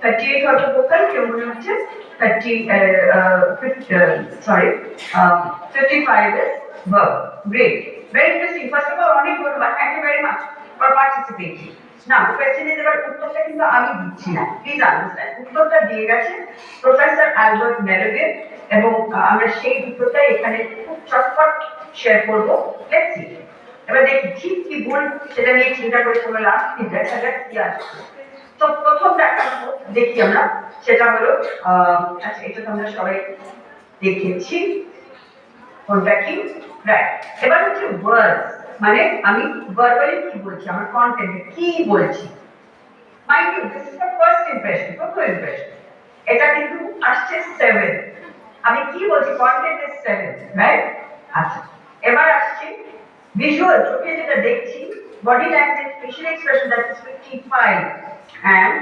38 হয়তো ভোকাল, কেউ মনে হচ্ছে 55 is verbal. Great, very interesting. First of all, অনেক ধন্যবাদ, thank you very much for participating. Now, the question is এবার উত্তরটা কিন্তু আমি দিচ্ছি না, প্লিজ আন্ডারস্ট্যান্ড। উত্তরটা দিয়ে গেছে প্রফেসর অ্যালবার্ট মেরোভিন এবং আমরা সেই উত্তরটা এখানে খুব চটপট শেয়ার করব। লেটস সি, এবার দেখি ঠিক কি ভুল সেটা নিয়ে চিন্তা করে তোমরা লাস্ট কি দেখা যাক কি আসছে। তো প্রথম দেখা দেখি আমরা, সেটা হলো আচ্ছা, এটা তো আমরা সবাই দেখেছি, কোনটা কি, রাইট? এবার হচ্ছে ওয়ার্ডস, মানে আমি ভার্বালি কি বলছি, আমার কন্টেন্টে কি বলছি। Mind you, this is the first impression, প্রথম ইমপ্রেশন। এটা কিন্তু আসছে 7, আমি কি বলছি, কন্টেন্ট ইজ 7, রাইট? আচ্ছা, এবার আসছে ভিজুয়াল, চোখে যেটা দেখছি, body language, facial expression, that is 55, and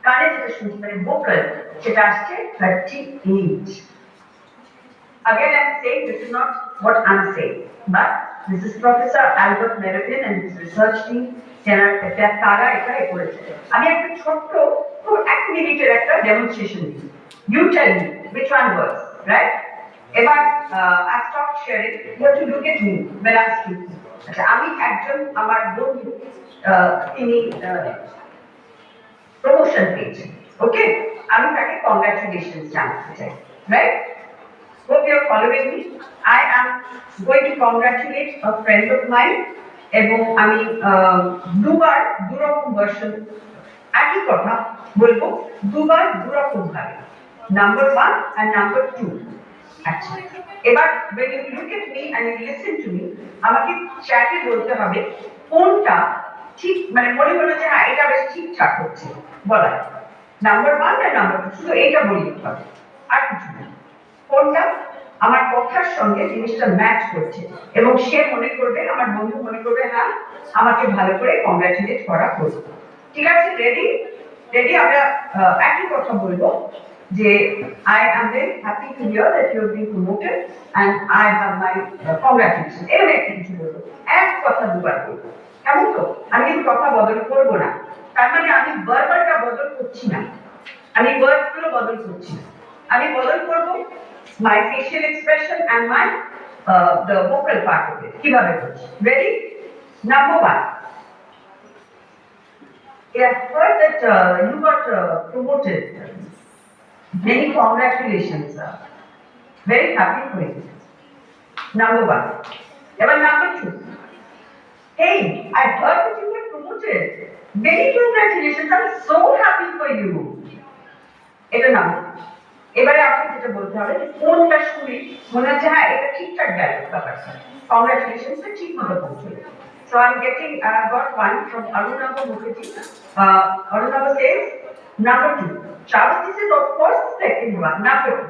কানে যেটা শুনছি মানে ভোকাল, সেটা আসছে 38। Again, I'm saying this is not what I'm saying, but this is Professor Albert Merovin and his research team. তারা এটা করেছে। আমি একটা ছোট্ট খুব 1 মিনিটের একটা ডেমনস্ট্রেশন দিই। You tell me which one works, right? এবার I stop sharing. You have to look at me when I'm speaking. আচ্ছা, আমি একজন আমার বন্ধু, তিনি প্রমোশন পেয়েছেন, ওকে? আমি তাকে কংগ্রাচুলেশনস জানাতে চাই, right? Hope you are following me. I am going to congratulate a friend of mine এবং আমি দুবার দুরকম ভার্সন একই কথা বলবো, দুবার দুরকম ভাবে, নাম্বার 1 and number 2। আচ্ছা, এবার when you look at me and you listen to me, আমাকে চ্যাটে বলতে হবে কোনটা ঠিক, মানে মনে হলো যে হ্যাঁ এটা বেশ ঠিকঠাক হচ্ছে বলা, নাম্বার 1 আর নাম্বার 2, শুধু এইটা বলতে হবে, আর কিছু না। কোনটা আমার কথার সঙ্গে জিনিসটা ম্যাচ করছে এবং সে মনে করবে, আমার বন্ধু মনে করবে হ্যাঁ আমাকে ভালো করে কংগ্রাচুলেট করা হলো। ঠিক আছে, রেডি? আমরা একই কথা বলবো যে I am very happy to hear that you have been promoted and I have my congratulations. এরকম একটা কিছু বলবো, এক কথা দুবার বলবো, কেমন তো? আমি কিন্তু কথা বদল করবো না, তার মানে আমি ভার্বালটা বদল করছি না, আমি ওয়ার্ডগুলো বদল করছি না, আমি বদল করবো my facial expression and my the vocal part of it. কিভাবে করছি? Ready? Number 1. Yeah, heard that you got promoted. Many congratulations, sir. Very happy for you. Number 1. Ever number 2. Hey, I heard that you got promoted. Many congratulations. I'm so happy for you. এটা number. এবারে আপনাকে যেটা বলতে হবে যে কোনটা শুনে মনে হচ্ছে হ্যাঁ এটা ঠিকঠাক গেল ব্যাপারটা, কংগ্রাচুলেশনস ঠিক মতো পৌঁছলো। So I'm got one from Arunabha Mukherjee. Arunabha says number 2. Shravasti says of course second one, number 2.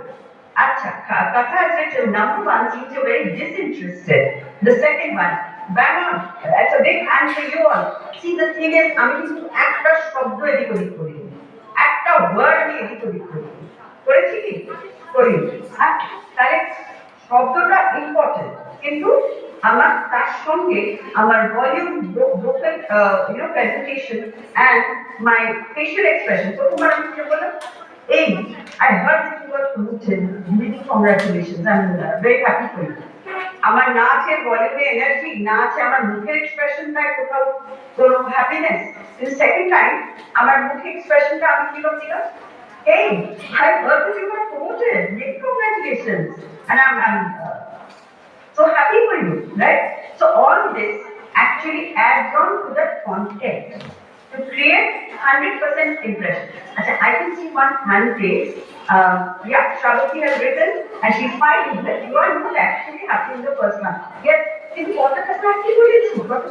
Acha, Katha said number 1 seems you're very disinterested. The second one, bang on. That's a big hand for you all. See, the thing is, আমি কিন্তু একটা শব্দ এদিক ওদিক করি, একটা word আমি এদিক ওদিক করি, করেছি কি করি? তাহলে শব্দটা ইম্পর্টেন্ট, কিন্তু আমার তার সঙ্গে আমার volume vocal presentation and my facial expression. প্রথমবার আমি কি বললাম, এই I heard that you were promoted, really congratulations, I'm very happy for you. আমার না আছে ভলিউমে এনার্জি, না আছে আমার মুখের এক্সপ্রেশনটায় কোথাও কোনো হ্যাপিনেস। সেকেন্ড টাইম আমার মুখের এক্সপ্রেশনটা আমি কি করছিলাম, hey, I heard that you were promoted, really congratulations, and I'm so happy for you, right? So all this actually adds on to the content to create 100% impression. Achha, I can see one hand raised. Yeah, Shravati has written and she's smiling that you are not actually happy in the first one. Yes, in the water has actually put it through, but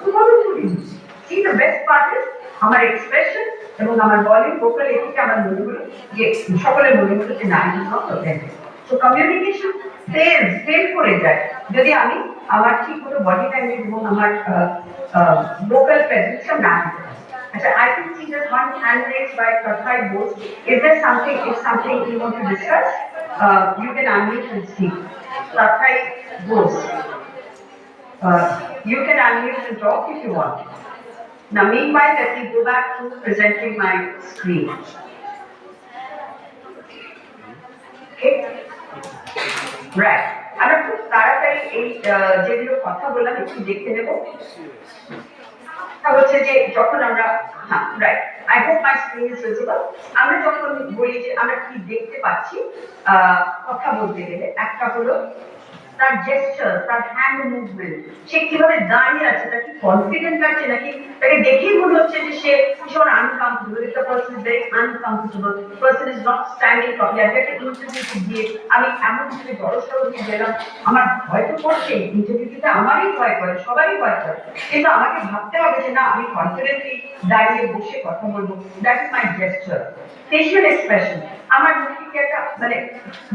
see, the best part is আমার expression এবং আমার volume vocal এটিকে আমার মনে হলো যে সকলের মনে হলো যে না, is not authentic. So communication fail করে যায় যদি আমি আমার ঠিক মতো বডি ল্যাঙ্গুয়েজ এবং আমার ভোকাল প্রেজেন্সটা না দিতে পারি। আচ্ছা, I can see there's one hand raised by Kathai Bose. Is there something you want to discuss? You can unmute and speak. Kathai Bose. You can unmute and talk if you want. Now, meanwhile, let me go back to presenting my screen. Okay? Right. আমরা খুব তাড়াতাড়ি এই যেগুলো কথা বললাম একটু দেখতে নেব। তা হচ্ছে যে যখন আমরা, হ্যাঁ right, I hope my screen is visible. আমরা যখন বলি যে আমরা কি দেখতে পাচ্ছি কথা বলতে গেলে, একটা হলো তার জেস্টার, তার হ্যান্ড মুভমেন্ট, সে কিভাবে দাঁড়িয়ে আছে, তার কি কনফিডেন্ট আছে নাকি তাকে দেখেই মনে হচ্ছে যে সে ভীষণ uncomfortable. If the person is very uncomfortable, person is not standing properly. আমি একটা ইন্টারভিউতে গিয়ে আমি এমন ভাবে জড়সড় হয়ে গেলাম, আমার ভয় তো করছে, ইন্টারভিউ দিতে আমারই ভয় করে, সবারই ভয় করে, কিন্তু আমাকে ভাবতে হবে যে না, আমি কনফিডেন্টলি দাঁড়িয়ে বসে কথা বলবো। That is my gesture. Facial expression, আমার মুখে কি একটা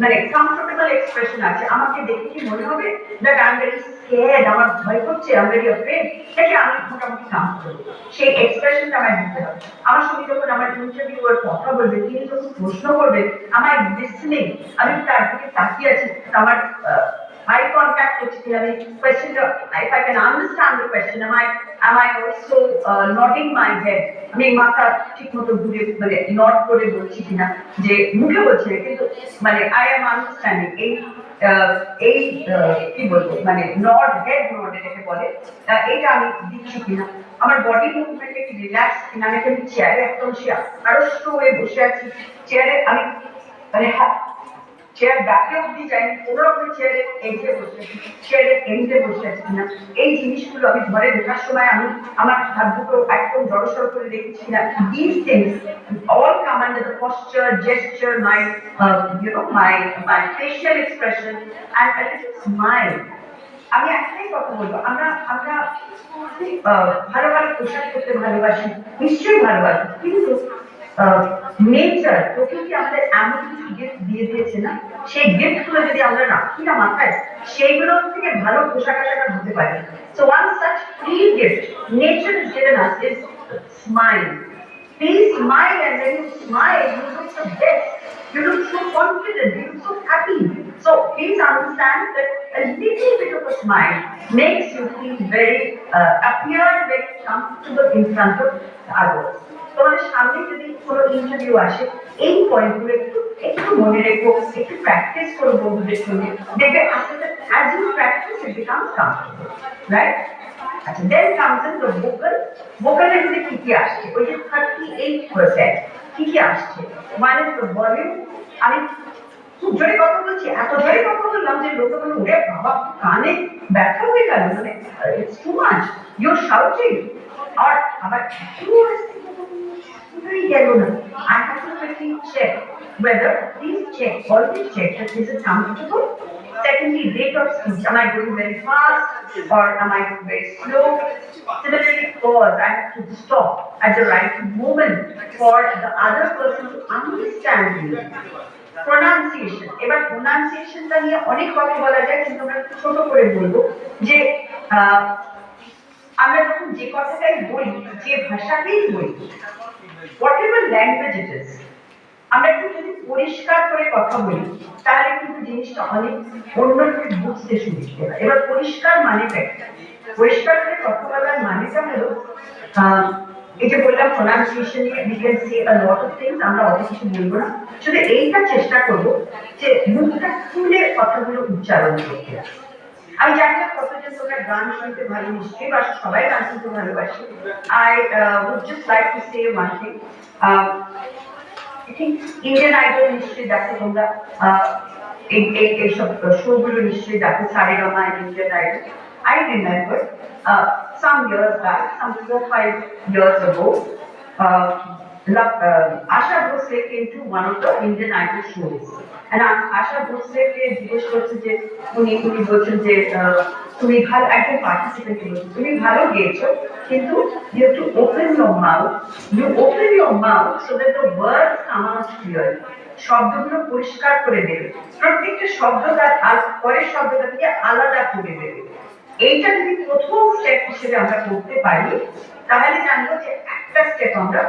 মানে কমফোর্টেবল এক্সপ্রেশন আছে, আমাকে দেখে কি মনে হবে that I am very scared, আমার ভয় করছে, আই এম ভেরি অফ্রেড, নাকি আমি মোটামুটি কমফোর্টেবল, সেই এক্সপ্রেশনটা আমায় দিতে হবে। আমার সঙ্গে যখন আমার ইন্টারভিউয়ার কথা বলবে, তিনি যখন প্রশ্ন করবেন, আমার লিসনিং, আমি তার দিকে তাকিয়ে আছি, আমার আই কন্ট্যাক্ট করছি কিনা, আমি কোয়েশ্চেনটা, if I can understand the question, am I also nodding my head, আমি মাথা ঠিক মতো ঘুরে মানে নড করে বলছি কিনা, যে মুখে বলছি না কিন্তু মানে আই এম আন্ডারস্ট্যান্ডিং। এই কি বলবো, মানে নড, হেড নড এটাকে বলে, এটা আমি দিচ্ছি কিনা, আমার বডি মুভমেন্টে কি রিল্যাক্স কিনা, আমি চেয়ারে একদম আরো স্লো হয়ে বসে আছি, চেয়ারে আমি মানে চেয়ার ব্যাকে অব্দি যাইনি, কোনো রকম চেয়ারে এগিয়ে বসে আছি, চেয়ারের এন্ডে বসে আছি কিনা, এই জিনিসগুলো আমি ঘরে ঢোকার সময় আমি আমার হাত দুটো একদম জড়সড় করে রেখেছি কিনা, this things all come under the posture, gesture, my my facial expression and a little smile. আমি একটাই কথা বলবো, আমরা ভালো ভালো পোশাক করতে ভালোবাসি, নিশ্চয়ই ভালোবাসি, কিন্তু নেচার, প্রকৃতি আমাদের এমন কিছু গিফট দিয়ে দিয়েছে না, সেই গিফট গুলো যদি আমরা রাখি না মাথায়, সেইগুলো থেকে ভালো পোশাক আশাক হতে পারে। So one such free gift nature has given us is smile. Please smile, and when you smile, you look the best. You look so confident. You look so happy. So please understand that a little bit of a smile makes you feel appear very comfortable in front of others. তোমাদের সামনে যদি কোনো interview আসে, এই পয়েন্টগুলো একটু মনে রেখো, একটু প্র্যাকটিস করো বন্ধুদের সঙ্গে, দেখবে আস্তে আস্তে as you practice it becomes comfortable, right? আচ্ছা, then comes in the vocal এর মধ্যে কি আসছে, ওই যে 38% কি আসছে, one is the volume, আমি খুব জোরে কথা বলছি, এত জোরে কথা বললাম যে লোকে বলে ওরে বাবা কানে ব্যথা হয়ে গেল, মানে it's too much, you're shouting, আর আবার I have to quickly check whether always check that is it comfortable. Secondly, rate of speech, am I going very fast or am I very slow? Similarly, pause, I have to stop at the right moment for the other person to understand me. Pronunciation, এবার pronunciationটা নিয়ে অনেক কথা বলা যায়, কিন্তু আমরা ছোট করে বলবো যে আমরা যখন যে কথাটাই বলি, যে ভাষাতেই বলি, whatever language it is, আমরা একটু যদি পরিষ্কার করে কথা বলি তাহলে কিন্তু জিনিসটা অনেক অন্যভাবে বুঝতে সুবিধা হয়। এবার পরিষ্কার মানেটা কি? পরিষ্কার করে কথা বলার মানেটা হলো এই যে বললাম প্রোনাউন্সিয়েশন নিয়ে we can say a lot of things, আমরা অত কিছু বলবো না, শুধু এইটা চেষ্টা করবো যে মুখটা খুলে কথাগুলো উচ্চারণ করতে। আমি জানি না কতজন তোমরা গান শুনতে ভালো, নিশ্চয়ই বা সবাই গান শুনতে ভালোবাসে। I would just like to say one thing. I think Indian Idol নিশ্চয়ই দেখো তোমরা, এইসব শোগুলো নিশ্চয়ই দেখো, Saregama, Indian Idol. I remember some years back, some 4-5 years ago, Asha Bhosle came to one of the Indian Idol shows. And Asha Bhosle কে জিজ্ঞেস করছে যে উনি বলছেন যে তুমি ভালো একজন পার্টিসিপেন্ট, তুমি ভালো গেয়েছো, কিন্তু you have to open your mouth, so that the words come out clearly. শব্দগুলো পরিষ্কার করে দেবে, প্রত্যেকটা শব্দ তার পরের শব্দটা থেকে আলাদা করে দেবে। এইটা যদি প্রথম স্টেপ হিসেবে আমরা করতে পারি তাহলে জানবো যে একটা স্টেপ আমরা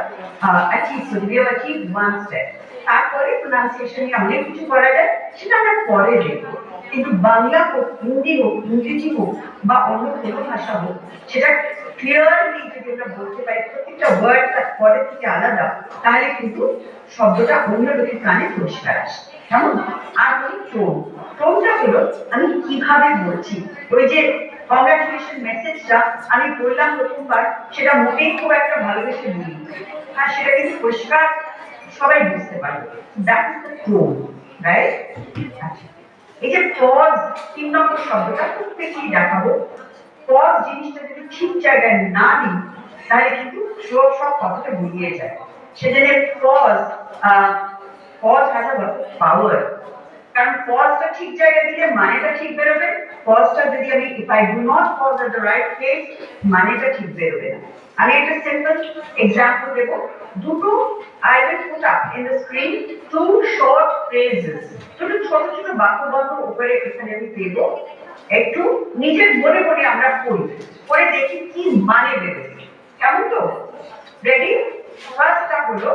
অ্যাচিভ করি, we have achieved one step. তারপরে প্রোনাউন্সিয়েশন নিয়ে অনেক কিছু করা যায়, সেটা আমরা পরে দেখবো। কিন্তু বাংলা হোক, হিন্দি হোক, ইংরেজি হোক বা অন্য কোনো ভাষা হোক, সেটা ক্লিয়ারলি যদি আমরা বলতে পারি, প্রত্যেকটা ওয়ার্ড তার পরের থেকে আলাদা, তাহলে কিন্তু শব্দটা অন্য লোকের কানে পরিষ্কার আসে। কেমন? আর ওই টোনটা হলো আমি কিভাবে বলছি। ওই যে কংগ্রাচুলেশন মেসেজটা আমি বললাম প্রথমবার, সেটা মোটেই খুব একটা ভালোবেসে বলি, আর সেটা কিন্তু পরিষ্কার সবাই বুঝতে পারবে। That is the tone, right? আচ্ছা, এই যে পজ 3 নম্বর শব্দটা খুব বেশি দেখাবো। পজ জিনিসটা যদি ঠিক জায়গায় না দিই তাহলে কিন্তু সব কথাটা গুলিয়ে যায়। সেজন্য পজ হ্যাজ আ পাওয়ার, কারণ পজটা ঠিক জায়গায় দিলে মানেটা ঠিক বেরোবে। পজটা যদি আমি if I do not pause at the right place, মানেটা ঠিক বেরোবে না। আমি একটা সিম্পল এক্সাম্পল দেব। দুটো I will put up in the screen two short phrases, দুটো ছোট ছোট বাক্যবন্ধ উপরে এখানে আমি দেব। একটু নিজের মনে মনে আমরা পড়ে দেখি কি মানে বেরোবে। কেমন? তো রেডি? ফার্স্টটা হলো,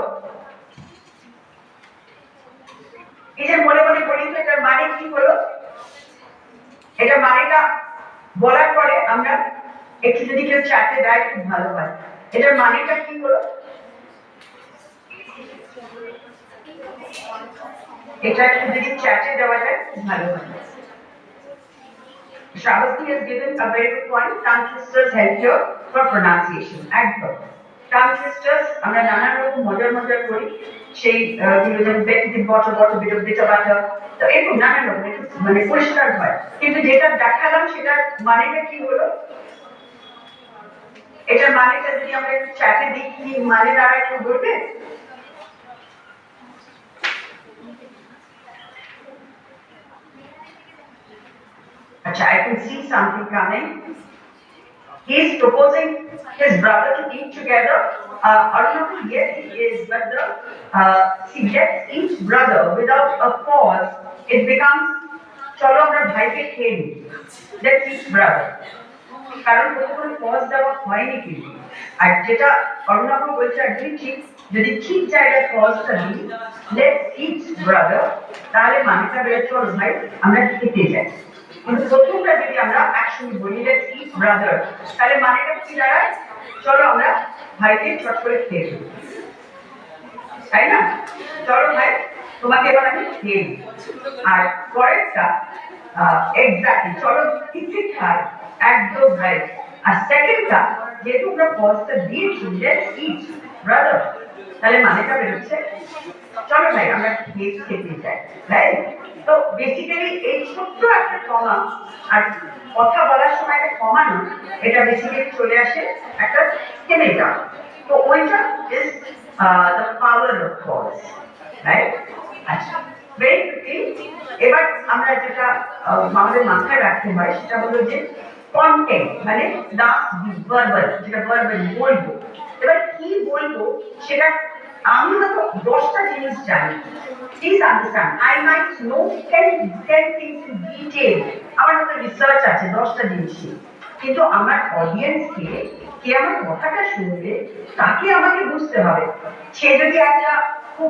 এই যে মনে মনে বলি তো এটার মানে কি হলো, এটা মানেটা বলার পরে আমরা একটু যদি কেউ চ্যাটে দেয় খুব ভালো হয়। এটার মানেটা কি হলো, এটা একটু যদি চ্যাটে দেওয়া যায় খুব ভালো হয়। Shravasti has given a very good point. Tongue twisters help here for pronunciation. একদম tongue twisters আমরা নানা রকম মজার করি, সেই বেটা বাটা, তো এরকম নানা রকম মানে পরিষ্কার হয়। কিন্তু যেটা দেখালাম সেটার মানেটা কি হলো, এটার মানেটা যদি আমরা একটু চ্যাটে দিই কি মানে দাঁড়ায় একটু বলবে? Achha, I can see something coming. He is proposing his brother to eat together. Arunabha, yes, he is, but he gets each brother without a pause. It becomes, chalo amra bhai ke kheye ni. Let's eat brother. কারণ প্রথমে pause দেওয়া হয়নি কিন্তু, আর যেটা অরুণাভ বলছে একদম ঠিক, যদি ঠিক জায়গায় পজটা দিই লেটস ইট ব্রাদার, তাহলে মানেটা বেড়ে চল ভাই আমরা খেতে যাই। কিন্তু প্রথমটা যদি আমরা একসঙ্গে বলি লেটস ইট ব্রাদার, তাহলে মানেটা কি দাঁড়ায়, চলো আমরা ভাইকে চট করে খেয়ে দিই, তাই না? চলো ভাই তোমাকে এবার আমি খেয়ে দিই। আর পরেরটা এক্স্যাক্টলি চলো কিছু খাই, একদম রাইট। আর সেকেন্ডটা যেহেতু আমরা পজটা দিয়েছি লেটস ইট ব্রাদার, তাহলে মানেটা বেরোচ্ছে চলো ভাই আমরা খেতে যাই, রাইট? তো বেসিক্যালি এই ছোট্ট একটা কমা, আর কথা বলার সময় একটা কমানো, এটা বেসিক্যালি চলে আসে একটা থেমে যাওয়া। তো ওইটা is the power of pause, right? আচ্ছা, ভেরি কুইকলি এবার আমরা যেটা আমাদের মাথায় রাখতে হয় সেটা হলো যে কন্টেন্ট, মানে ভার্বাল, যেটা ভার্বাল বলবো। এবার কি বলবো সেটা আমি হয়তো 10টা জিনিস জানি, please understand, I might know 10 things in detail, আমার মতো রিসার্চ আছে 10টা জিনিসই, কিন্তু আমার অডিয়েন্সকে, কে আমার কথাটা শুনবে তাকে আমাকে বুঝতে হবে। সে যদি একটা খুব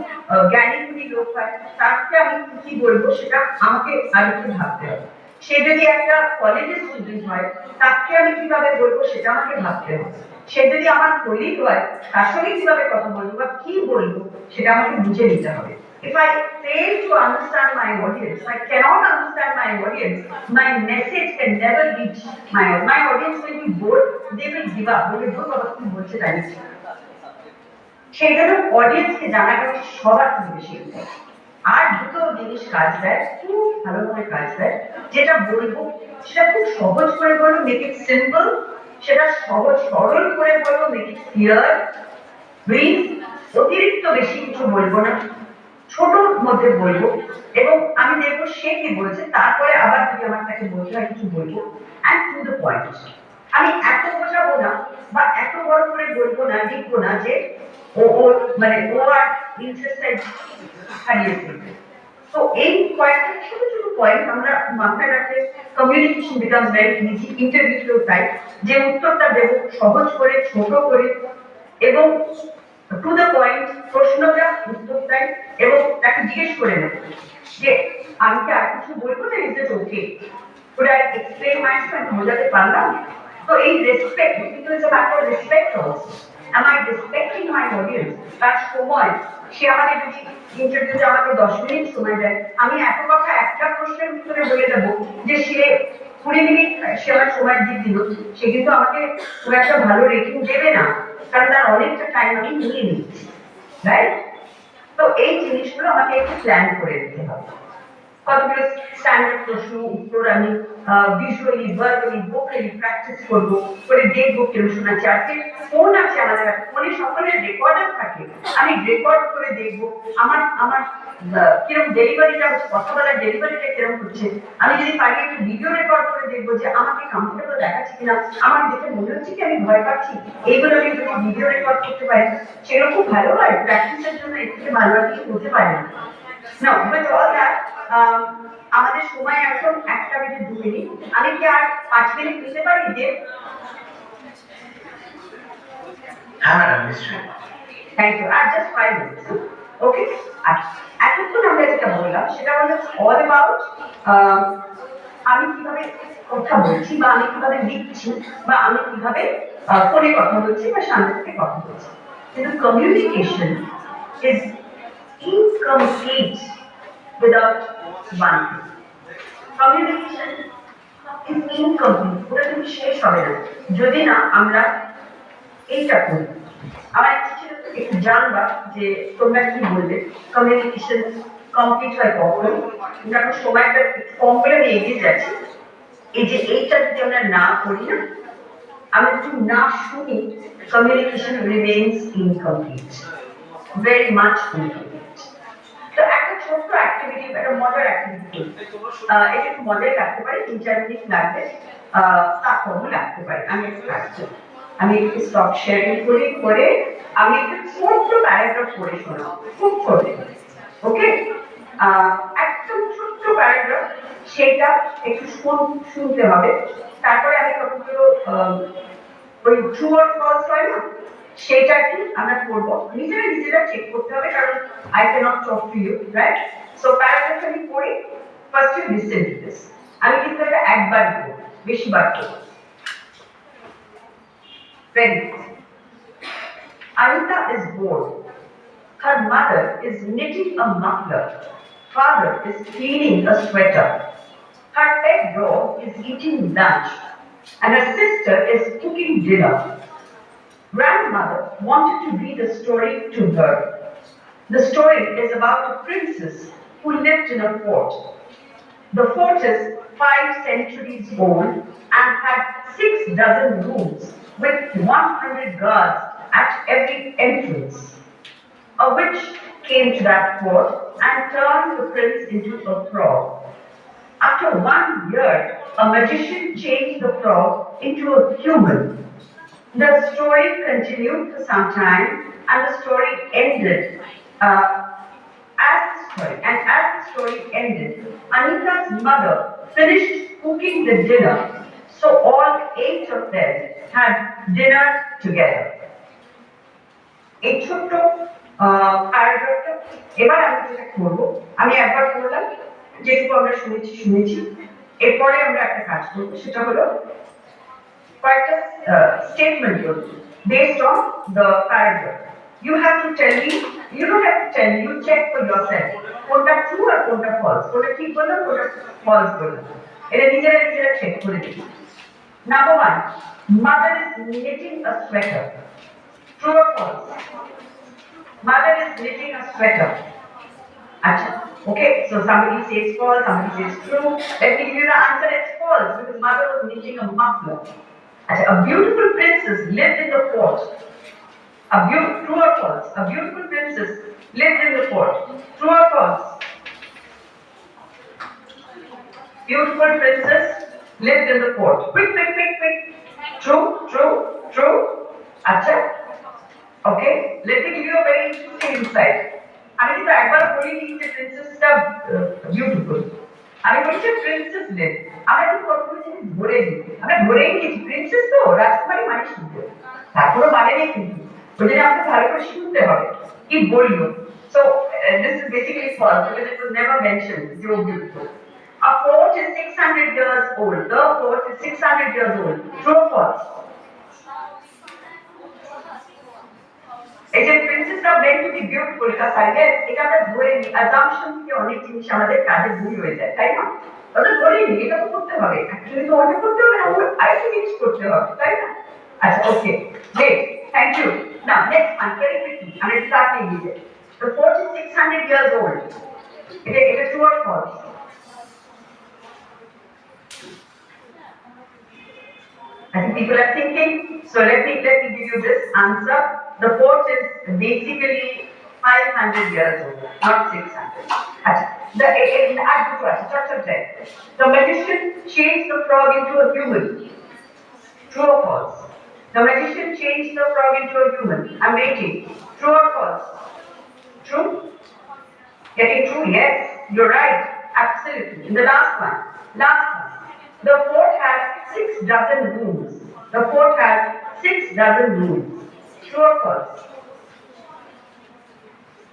জ্ঞানী গুণী লোক হয়, তাকে আমি কি বলবো সেটা আমাকে আরেকটু ভাবতে হবে। সে যদি একটা কলেজের স্টুডেন্ট হয়, তাকে আমি কিভাবে বলবো সেটা আমাকে ভাবতে হবে। সে যদি আমার কলিগ হয়, তার সঙ্গে কিভাবে কথা বলবো বা কি বলবো সেটা আমাকে বুঝে নিতে হবে। If I fail to understand my audience, I cannot understand my audience, my message can never reach my audience will be bored, they will give up, they will do what কি বলছে তাই। সেই জন্য অডিয়েন্সকে জানাটা সবার থেকে বেশি ইম্পর্টেন্ট। আর দুটো জিনিস কাজ দেয়, খুব ভালোভাবে কাজ দেয়, যেটা বলবো সেটা খুব সহজ করে বলবো, মেক ইট সিম্পল, সেটা সহজ সরল করে বলবো, মেক ইট ক্লিয়ার, ব্রিফ, অতিরিক্ত বেশি কিছু বলবো না, ছোটর মধ্যে বলবো, এবং আমি দেখবো সে কি বলছে, তারপরে আবার যদি আমার তাকে বলতে হয় কিছু বলবো, অ্যান্ড টু দ্য পয়েন্ট। আমি এত বোঝাবো না বা এত বড় করে বলবো না, লিখবো না যে ও মানে ও আর ইন্টারেস্টেড হারিয়ে ফেলবে। তো এই কয়েকটা ছোট ছোট পয়েন্ট আমরা মাথায় রাখলে কমিউনিকেশন বিকামস ভেরি ইজি। ইন্টারভিউতেও তাই, যে উত্তরটা দেবো সহজ করে, ছোট করে এবং টু দ্য পয়েন্ট, প্রশ্নটা উত্তরটাই, এবং তাকে জিজ্ঞেস করে নেব যে আমি কি আর কিছু বলবো না, ইজ ইট ওকে, ওরা এক্সপ্লেন মাইসেলফ, বোঝাতে পারলাম। তো এই রেসপেক্ট কিন্তু is a matter of respect also. Am I respecting my audience? তার সময় সে আমাকে যদি ইন্টারভিউতে আমাকে 10 মিনিট সময় দেয়, আমি এত কথা একটা প্রশ্নের উত্তরে বলে দেবো যে সে 20 মিনিট সে আমার সময় দিয়ে দিল, সে কিন্তু আমাকে খুব একটা ভালো রেটিং দেবে না, কারণ তার অনেকটা টাইম আমি নিয়ে নিচ্ছি, রাইট? তো এই জিনিসগুলো আমাকে একটু প্ল্যান করে দিতে হবে। কতগুলো স্ট্যান্ডার্ড প্রশ্ন উত্তর আমি ভিজুয়ালি, ভার্বালি, ভোকালি প্র্যাকটিস করবো, করে দেখবো কেউ শোনাচ্ছে। আজকে ফোন আছে আমাদের, ফোনে সকলের রেকর্ডার থাকে, আমি রেকর্ড করে দেখবো আমার আমার কিরকম ডেলিভারিটা হচ্ছে, কথা বলার ডেলিভারিটা কিরকম হচ্ছে। আমি যদি পারি একটু ভিডিও রেকর্ড করে দেখবো যে আমাকে কমফোর্টেবল দেখাচ্ছে কিনা, আমার দেখে মনে হচ্ছে কি আমি ভয় পাচ্ছি, এইগুলো আমি যদি ভিডিও রেকর্ড করতে পারি সেগুলো খুব ভালো হয়। প্র্যাকটিসের জন্য এর থেকে ভালো আর কিছু হতে পারে না। Now, with all that, আমাদের সময় এখন 1:02 মিনিট। আমি কি আর 5 মিনিট নিতে পারি? যে হ্যাঁ ম্যাডাম, নিশ্চয়ই। Thank you. আর জাস্ট 5 মিনিটস, ওকে? আর এতক্ষণ আমরা যেটা বললাম সেটা হলো অল অ্যাবাউট আমি কিভাবে কথা বলছি, বা আমি কিভাবে লিখছি, বা আমি কিভাবে ফোনে কথা বলছি বা সামনে থেকে কথা বলছি। কিন্তু communication is incomplete without one thing. Communication is incomplete. ওটা কিন্তু শেষ হবে না যদি না আমরা এইটা করি। আমার ইচ্ছে ছিল একটু জানবা যে তোমরা কি বলবে, কমিউনিকেশন কমপ্লিট হয় কখন। যখন সময়টা কম করে আমি এগিয়ে যাচ্ছি, এই যে এইটা যদি আমরা না করি না, আমরা যদি না শুনি, communication remains incomplete, very much incomplete. তো একটা ছোট্ট অ্যাক্টিভিটি, একটা মজার অ্যাক্টিভিটি, এটা একটু মজাই লাগতে পারে, 3-4 মিনিট লাগবে, তারপরও লাগতে পারে। আমি একটু কাজটা আমি একটু স্টপ শেয়ারিং করে আমি একটু ছোট্ট প্যারাগ্রাফ পড়ে শোনাবো, খুব ছোট, ওকে? একদম ছোট্ট প্যারাগ্রাফ, সেটা একটু শুনতে হবে। তারপরে আমি কতগুলো ওই ট্রু অর ফলস হয় না, সেটা কি আমরা করবো, নিজেরা চেক করতে হবে, কারণ I cannot talk to you, right? So paragraph আমি পড়ি, first you listen to this. আমি কিন্তু এটা একবার করব, বেশিবার করব। Ready? Anita is bored. Her mother is knitting a muffler. Father is cleaning a sweater. Her pet dog is eating lunch, and her sister is cooking dinner. Grandmother wanted to read a story to her. The story is about a princess who lived in a fort. The fort is 5 centuries old and had 6 dozen rooms with 100 guards at every entrance. A witch came to that fort and turned the prince into a frog. After 1 year, a magician changed the frog into a human. The story continued for some time, and the story ended. As the story ended, Anita's mother finished cooking the dinner, so all 8 of them had dinner together. এই ছোট্ট প্যারাগ্রাফটা এবার আমি যেটা করবো, আমি একবার করলাম, যেটুকু আমরা শুনেছি, এরপরে আমরা একটা কাজ করবো, সেটা হলো কয়েকটা statement করবো based on the paragraph. You have to tell me, you don't have to tell me, you check for yourself. কোনটা true আর কোনটা false, কোনটা ঠিক বললাম, কোনটা false বললাম, এটা নিজেরা check করে দিই। Number 1, mother is knitting a sweater. True or false? Mother is knitting a sweater. Acha. Okay, so somebody says false, somebody says true. Let me give you the answer, it's false, because mother was knitting a muffler. Acha, a beautiful princess lived in the fort. True or false? A beautiful princess lived in the fort. True or false? Beautiful princess lived in the fort. Quick. True. Acha. Okay, let me give you a very interesting insight. আমি কিন্তু একবার বলিনি যে প্রিন্সেসটা beautiful, আমি বলছি princess lead. আমরা কিন্তু কতগুলো জিনিস ধরে নিই, আমরা ধরেই নিয়েছি প্রিন্সেস তো রাজকুমারী মানে শুনতে, তারপরে মানে নেই কিন্তু ওই জন্য আমাকে ভালো করে শুনতে হবে কি বললো। So this is basically false because it was never mentioned যে ও beautiful. A fort is 600 years old. The fort is 600 years old. True or false? এই যে প্রিন্সেসটা meant to be beautiful এটা সাইলেন্স, এটা আমরা ধরে নিই, অ্যাজাম্পশন থেকে অনেক জিনিস আমাদের কাজে ভুল হয়ে যায়, তাই না? ওটা ধরে নিই, এটা তো করতে হবে, অ্যাকচুয়ালি তো অনেক করতে হবে না, আরেকটা জিনিস করতে হবে, তাই না? আচ্ছা, okay, great, thank you. Now next one, very quickly, আমি স্টার্ট নিয়ে দিই। The fort is 600 years old. এটা true or false? I think people are thinking, so let me give you this answer. The fort is basically 500 years old, not 600. The magician changed the frog into a human. True or false? The magician changed the frog into a human. I'm waiting. True or false? True? Getting true? Yes, you're right. Absolutely. And the last one. The fort has 6 dozen rooms. The fort has 6 dozen rooms. True or false?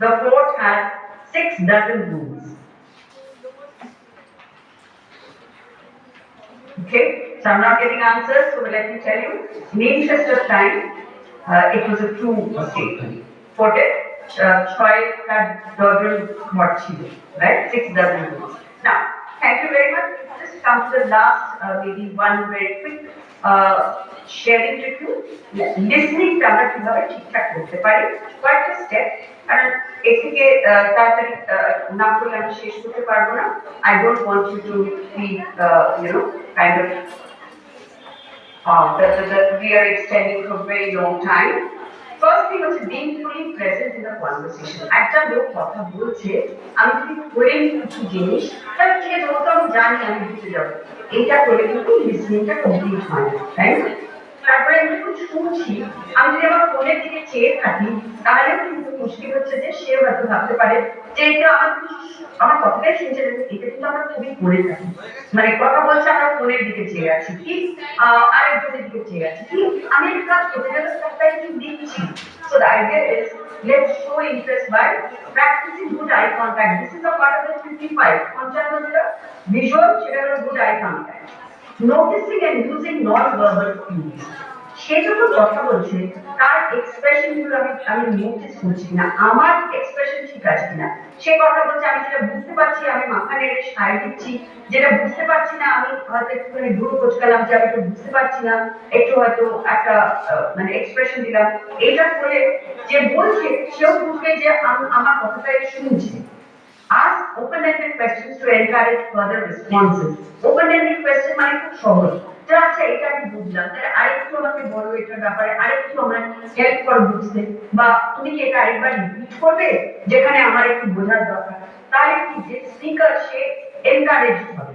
The fort has 6 dozen rooms. Okay, so I'm not getting answers, so let me tell you. In the interest of time, it was a true statement. Forted, right? 6 dozen rooms. Now, thank you very much. Just come to the last, maybe one very quick sharing with you. Listening to আমরা কিভাবে ঠিকঠাক করতে পারি, কয়েকটা step, কারণ এদিকে তাড়াতাড়ি না করলে আমি শেষ করতে পারবো না। I don't want you to be, kind of that we are extending for a very long time. First thing was being fully present in the conversation. একটা লোক কথা বলছে, আমি যদি করে কিছু জিনিস, তাহলে সে যত আমি জানি আমি বুঝতে যাবো, এইটা করে কিন্তু লিসনিংটা কমপ্লিট হয় না, তাই না? তারপরে আমি যখন শুনছি, আমি যদি আমার ফোনের দিকে চেয়ে থাকি, তাহলে কিন্তু মুশকিল হচ্ছে যে সে হয়তো ভাবতে পারে যে এটা আমার কথাটাই শুনছে, এটা কিন্তু আমরা খুবই করে থাকি, মানে কথা বলছে আমরা ফোনের দিকে চেয়ে আছি, কি আরেকজনের দিকে চেয়ে আছি, কি আমি একটা কাজ করতে গেলে সবটাই কি দিচ্ছি। So the idea is, let's show interest by practicing good eye contact. This is a part of the 55. Visual, good eye contact. Noticing and using non-verbal cues. সে যখন কথা বলছে তার এক্সপ্রেশন গুলো আমি নোটিস করছি কিনা, আমার এক্সপ্রেশন ঠিক আছে কিনা। সে কথা বলছে, আমি যেটা বুঝতে পারছি আমি মাথা নেড়ে সায় দিচ্ছি, যেটা বুঝতে পারছি না আমি হয়তো একটুখানি দূর কোচকালাম যে আমি তো বুঝতে পারছি না, একটু হয়তো একটা মানে এক্সপ্রেশন দিলাম। এইটা করে যে বলছে সেও বুঝবে যে আমার কথাটাই শুনছে। Ask open-ended questions to encourage further responses. Open-ended question মানে খুব সহজ, যে আচ্ছা এটা আমি বুঝলাম, তাহলে আরেকটু আমাকে বলো এটার ব্যাপারে, আরেকটু আমার হেল্প করো বুঝতে, বা তুমি কি এটা আরেকবার রিপিট করবে যেখানে আমার একটু বোঝার দরকার, তাহলে কি যে স্পিকার সে এনকারেজ হবে।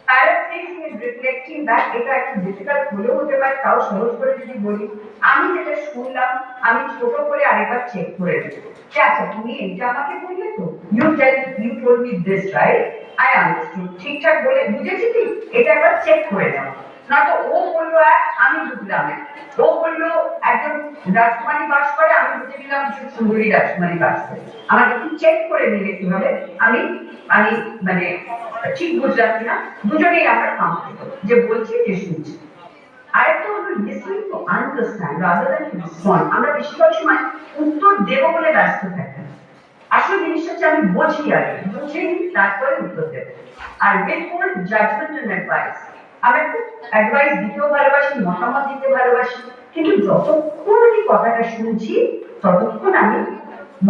Paraphrasing is reflecting that এটা একটু ডিফিকাল্ট হলেও হতে পারে, তাও সহজ করে যদি বলি, আমি যেটা শুনলাম আমি ছোট করে আরেকবার চেক করে দেব, যে আচ্ছা তুমি এটা আমাকে বললে তো, you told me this, right? I understood. ঠিকঠাক বলে বুঝেছি কি, এটা একবার চেক করে নাও। না তো ও বললো আমি বুঝলাম, ও বললো একজন রাজকুমারী বাস করে, আমি বুঝে নিলাম যে সুন্দরী রাজকুমারী বাস করে। আমাকে একটু চেক করে নিলে কি হবে, আমি আমি মানে ঠিক বুঝলাম কিনা, দুজনেই আমরা কমফোর্টেবল যে বলছি যে শুনছি। আরেকটা হলো listening to understand rather than two respond. আমরা বেশিরভাগ সময় উত্তর দেবো বলে ব্যস্ত থাকি। আসল জিনিসটা হচ্ছে আমি বুঝি আগে, বুঝে তারপরে উত্তর দেবো। আর উইথহোল্ড জাজমেন্ট এন্ড অ্যাডভাইস। আমি একটু অ্যাডভাইস দিতেও ভালোবাসি, মতামত দিতে ভালোবাসি, কিন্তু যতক্ষণ আমি কথাটা শুনছি ততক্ষণ আমি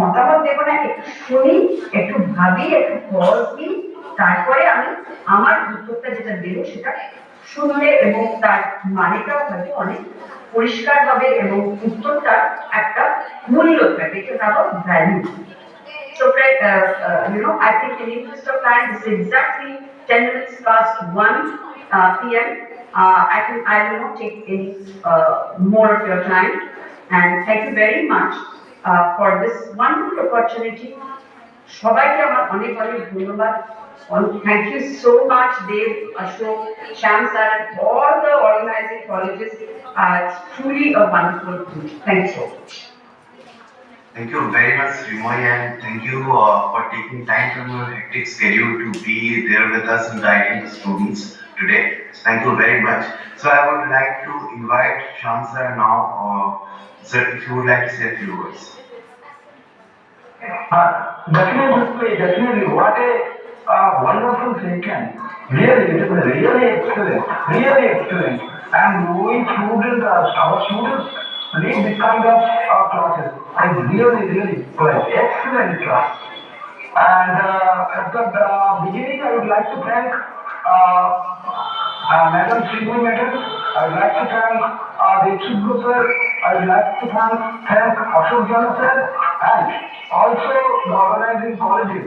মতামত দেবো না, একটু শুনি, একটু ভাবি, একটু পজ দিই, তারপরে আমি আমার উত্তরটা যেটা দেবো সেটা শুনলে এবং তার মানেটাও হয়তো অনেক পরিষ্কার হবে এবং উত্তরটা একটা মূল্য থাকবে, এটা তারও value. So, I think in the interest of time, this is exactly 10 minutes past 1 p.m. I will not take any more of your time. And thank you very much for this wonderful opportunity. সবাইকে আমার অনেক অনেক ধন্যবাদ। Thank you so much, Dev, Ashok, Sham sir, and all the organizing colleges. It's truly a wonderful thing. Thank you so much. Thank you very much, Srimoy, and thank you for taking time from your hectic schedule to be there with us and guiding the students today. Thank you very much. So I would like to invite Sham sir now, sir, if you would like to say a few words. Definitely, what a wonderful session. Really, it is really excellent. And we students, our students need this kind of classes. I really like excellent class. And at the beginning, I would like to thank Madam Srimoy Madam. I would like to thank the Chibru sir. I would like to thank Ashok Jana sir, and also the organizing colleges,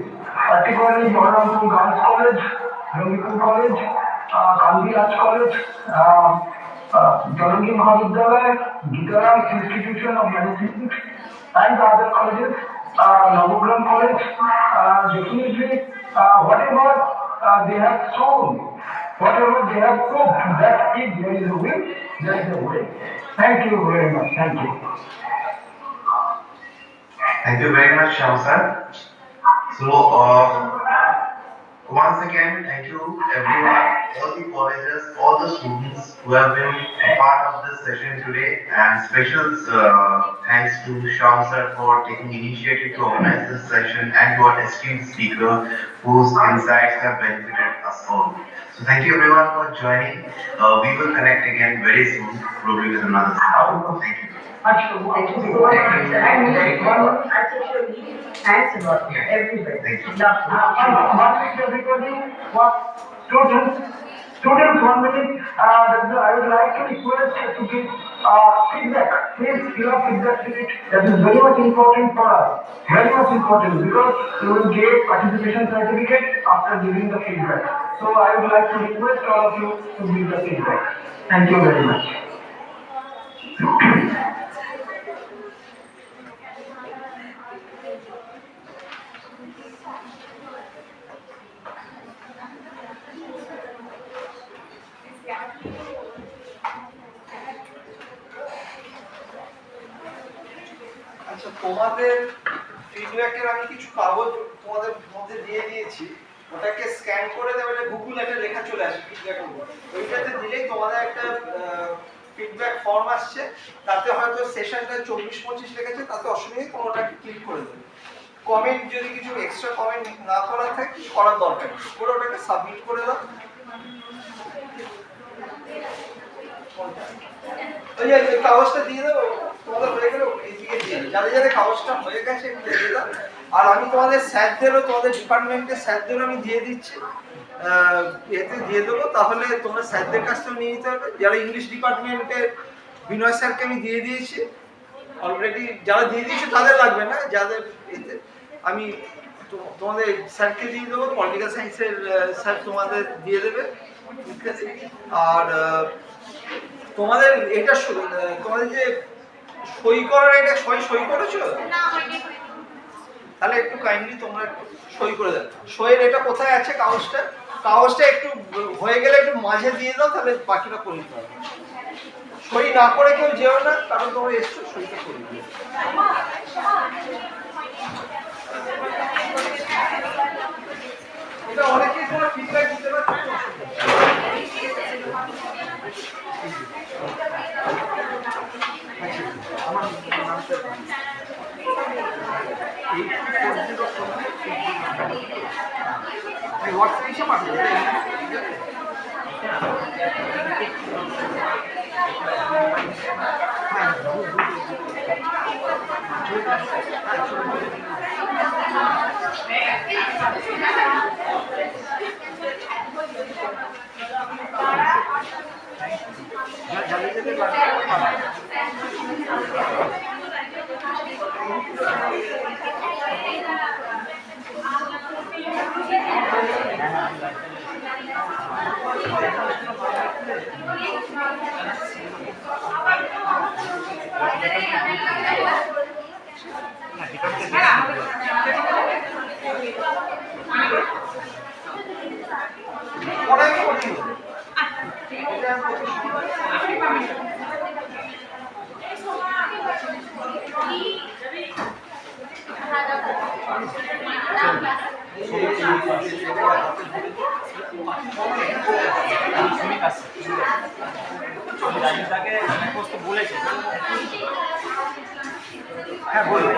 particularly Moranpur Girls College, Rangipur College, Kandi Raj College, Jalangi Mahavidyalaya, Gitaram Institution of Medicine, and the other colleges, Navogram College. Definitely, whatever they have shown, whatever they have proved, that if there is a will, there is a way. Thank you very much. Thank you. Thank you very much, Sham sir. So, once again, thank you everyone, all the colleges, all the students who have been a part of this session today, and special thanks to Sham sir for taking initiative to organize this session, and to our esteemed speaker whose insights have benefited us all. So thank you everyone for joining. We will connect again very soon, probably with another session. Thank you. Thank you so much. I take your leave. Thanks a lot, everybody. Thank you. One minute, everybody. Students, 1 minute. I would like to request to give feedback. Please give a feedback to it. That is very much important for us. Very much important, because you will get participation certificate after giving the feedback. So I would like to request all of you to give the feedback. Thank you very much. আচ্ছা, তোমাদের ফিডব্যাকের আমি কিছু কাগজ তোমাদের মধ্যে দিয়ে দিয়েছি, ওটাকে স্ক্যান করে দেবে, গুগল একটা লেখা চলে আসে ফিডব্যাকের উপর, ওইটাতে দিলেই তোমাদের একটা ফিডব্যাক ফর্ম আসছে, তাতে হয়তো সেশনটা 24-25 লেখেছে, তাতে অসুবিধা নেই, ওটাকে ক্লিক করে দেবে। কমেন্ট যদি কিছু এক্সট্রা কমেন্ট না করা থাকে, কিছু করার দরকার নেই, করে ওটাকে সাবমিট করে দাও। ওই যে কাগজটা দিয়ে দেবো, তোমাদের হয়ে গেলে এইদিকে দিয়ে দেবো, যাদের কাগজটা হয়ে গেছে একটু দিয়ে দাও। আর আমি তোমাদের স্যারদেরও, তোমাদের ডিপার্টমেন্টের স্যারদেরও আমি দিয়ে দিচ্ছি, এতে দিয়ে দেবো, তাহলে তোমরা স্যারদের কাছ থেকেও নিয়ে নিতে হবে। যারা ইংলিশ ডিপার্টমেন্টের বিনয় স্যারকে আমি দিয়ে দিয়েছি অলরেডি, যারা দিয়ে দিয়েছে তাদের লাগবে না, যাদের এতে আমি তোমাদের স্যারকে দিয়ে দেবো, পলিটিক্যাল সায়েন্সের স্যার তোমাদের দিয়ে দেবে, ঠিক আছে। আর তোমাদের এটা তোমাদের যে সই করার, এটা সই করেছো? তাহলে একটু কাইন্ডলি তোমরা সই করে দাও। সইয়ের এটা কোথায় আছে কাগজটা একটু হয়ে গেলে একটু মাঝে দিয়ে দাও, তাহলে বাকিটা করে দিতে হবে। সই না করে কেউ যেও না, কারণ তোমরা এসছো, সইটা আমার নামটা এই হোয়াটসঅ্যাপ এসে পাঠাবো পরে আমি করছি সুমিত আসছে রাজীবদাকে সমস্ত বলেছে হ্যাঁ বলবে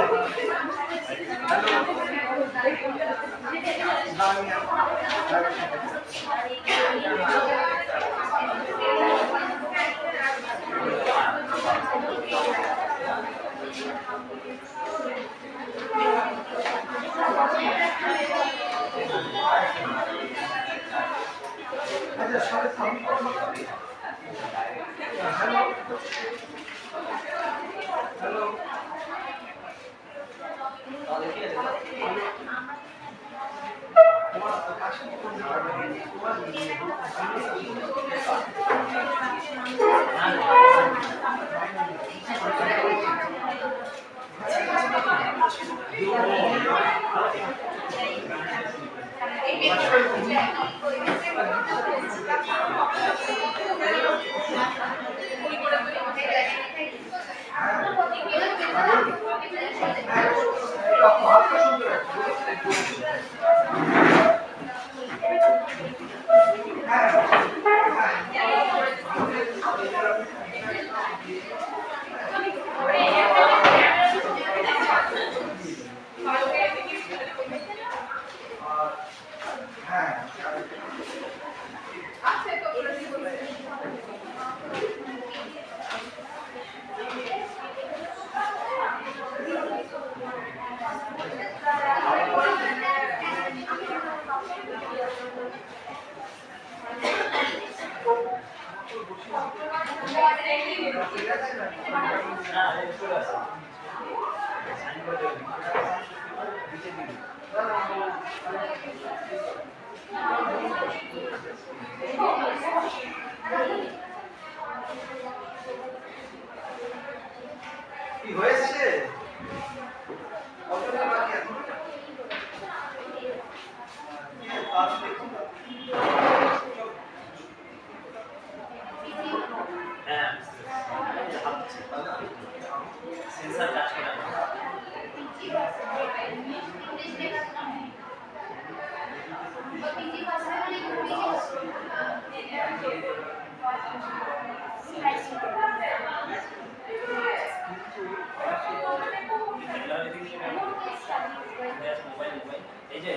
কি হয়েছে কতটা বাকি আছে সেন্সার কাজ করে এই যে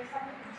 Thank you.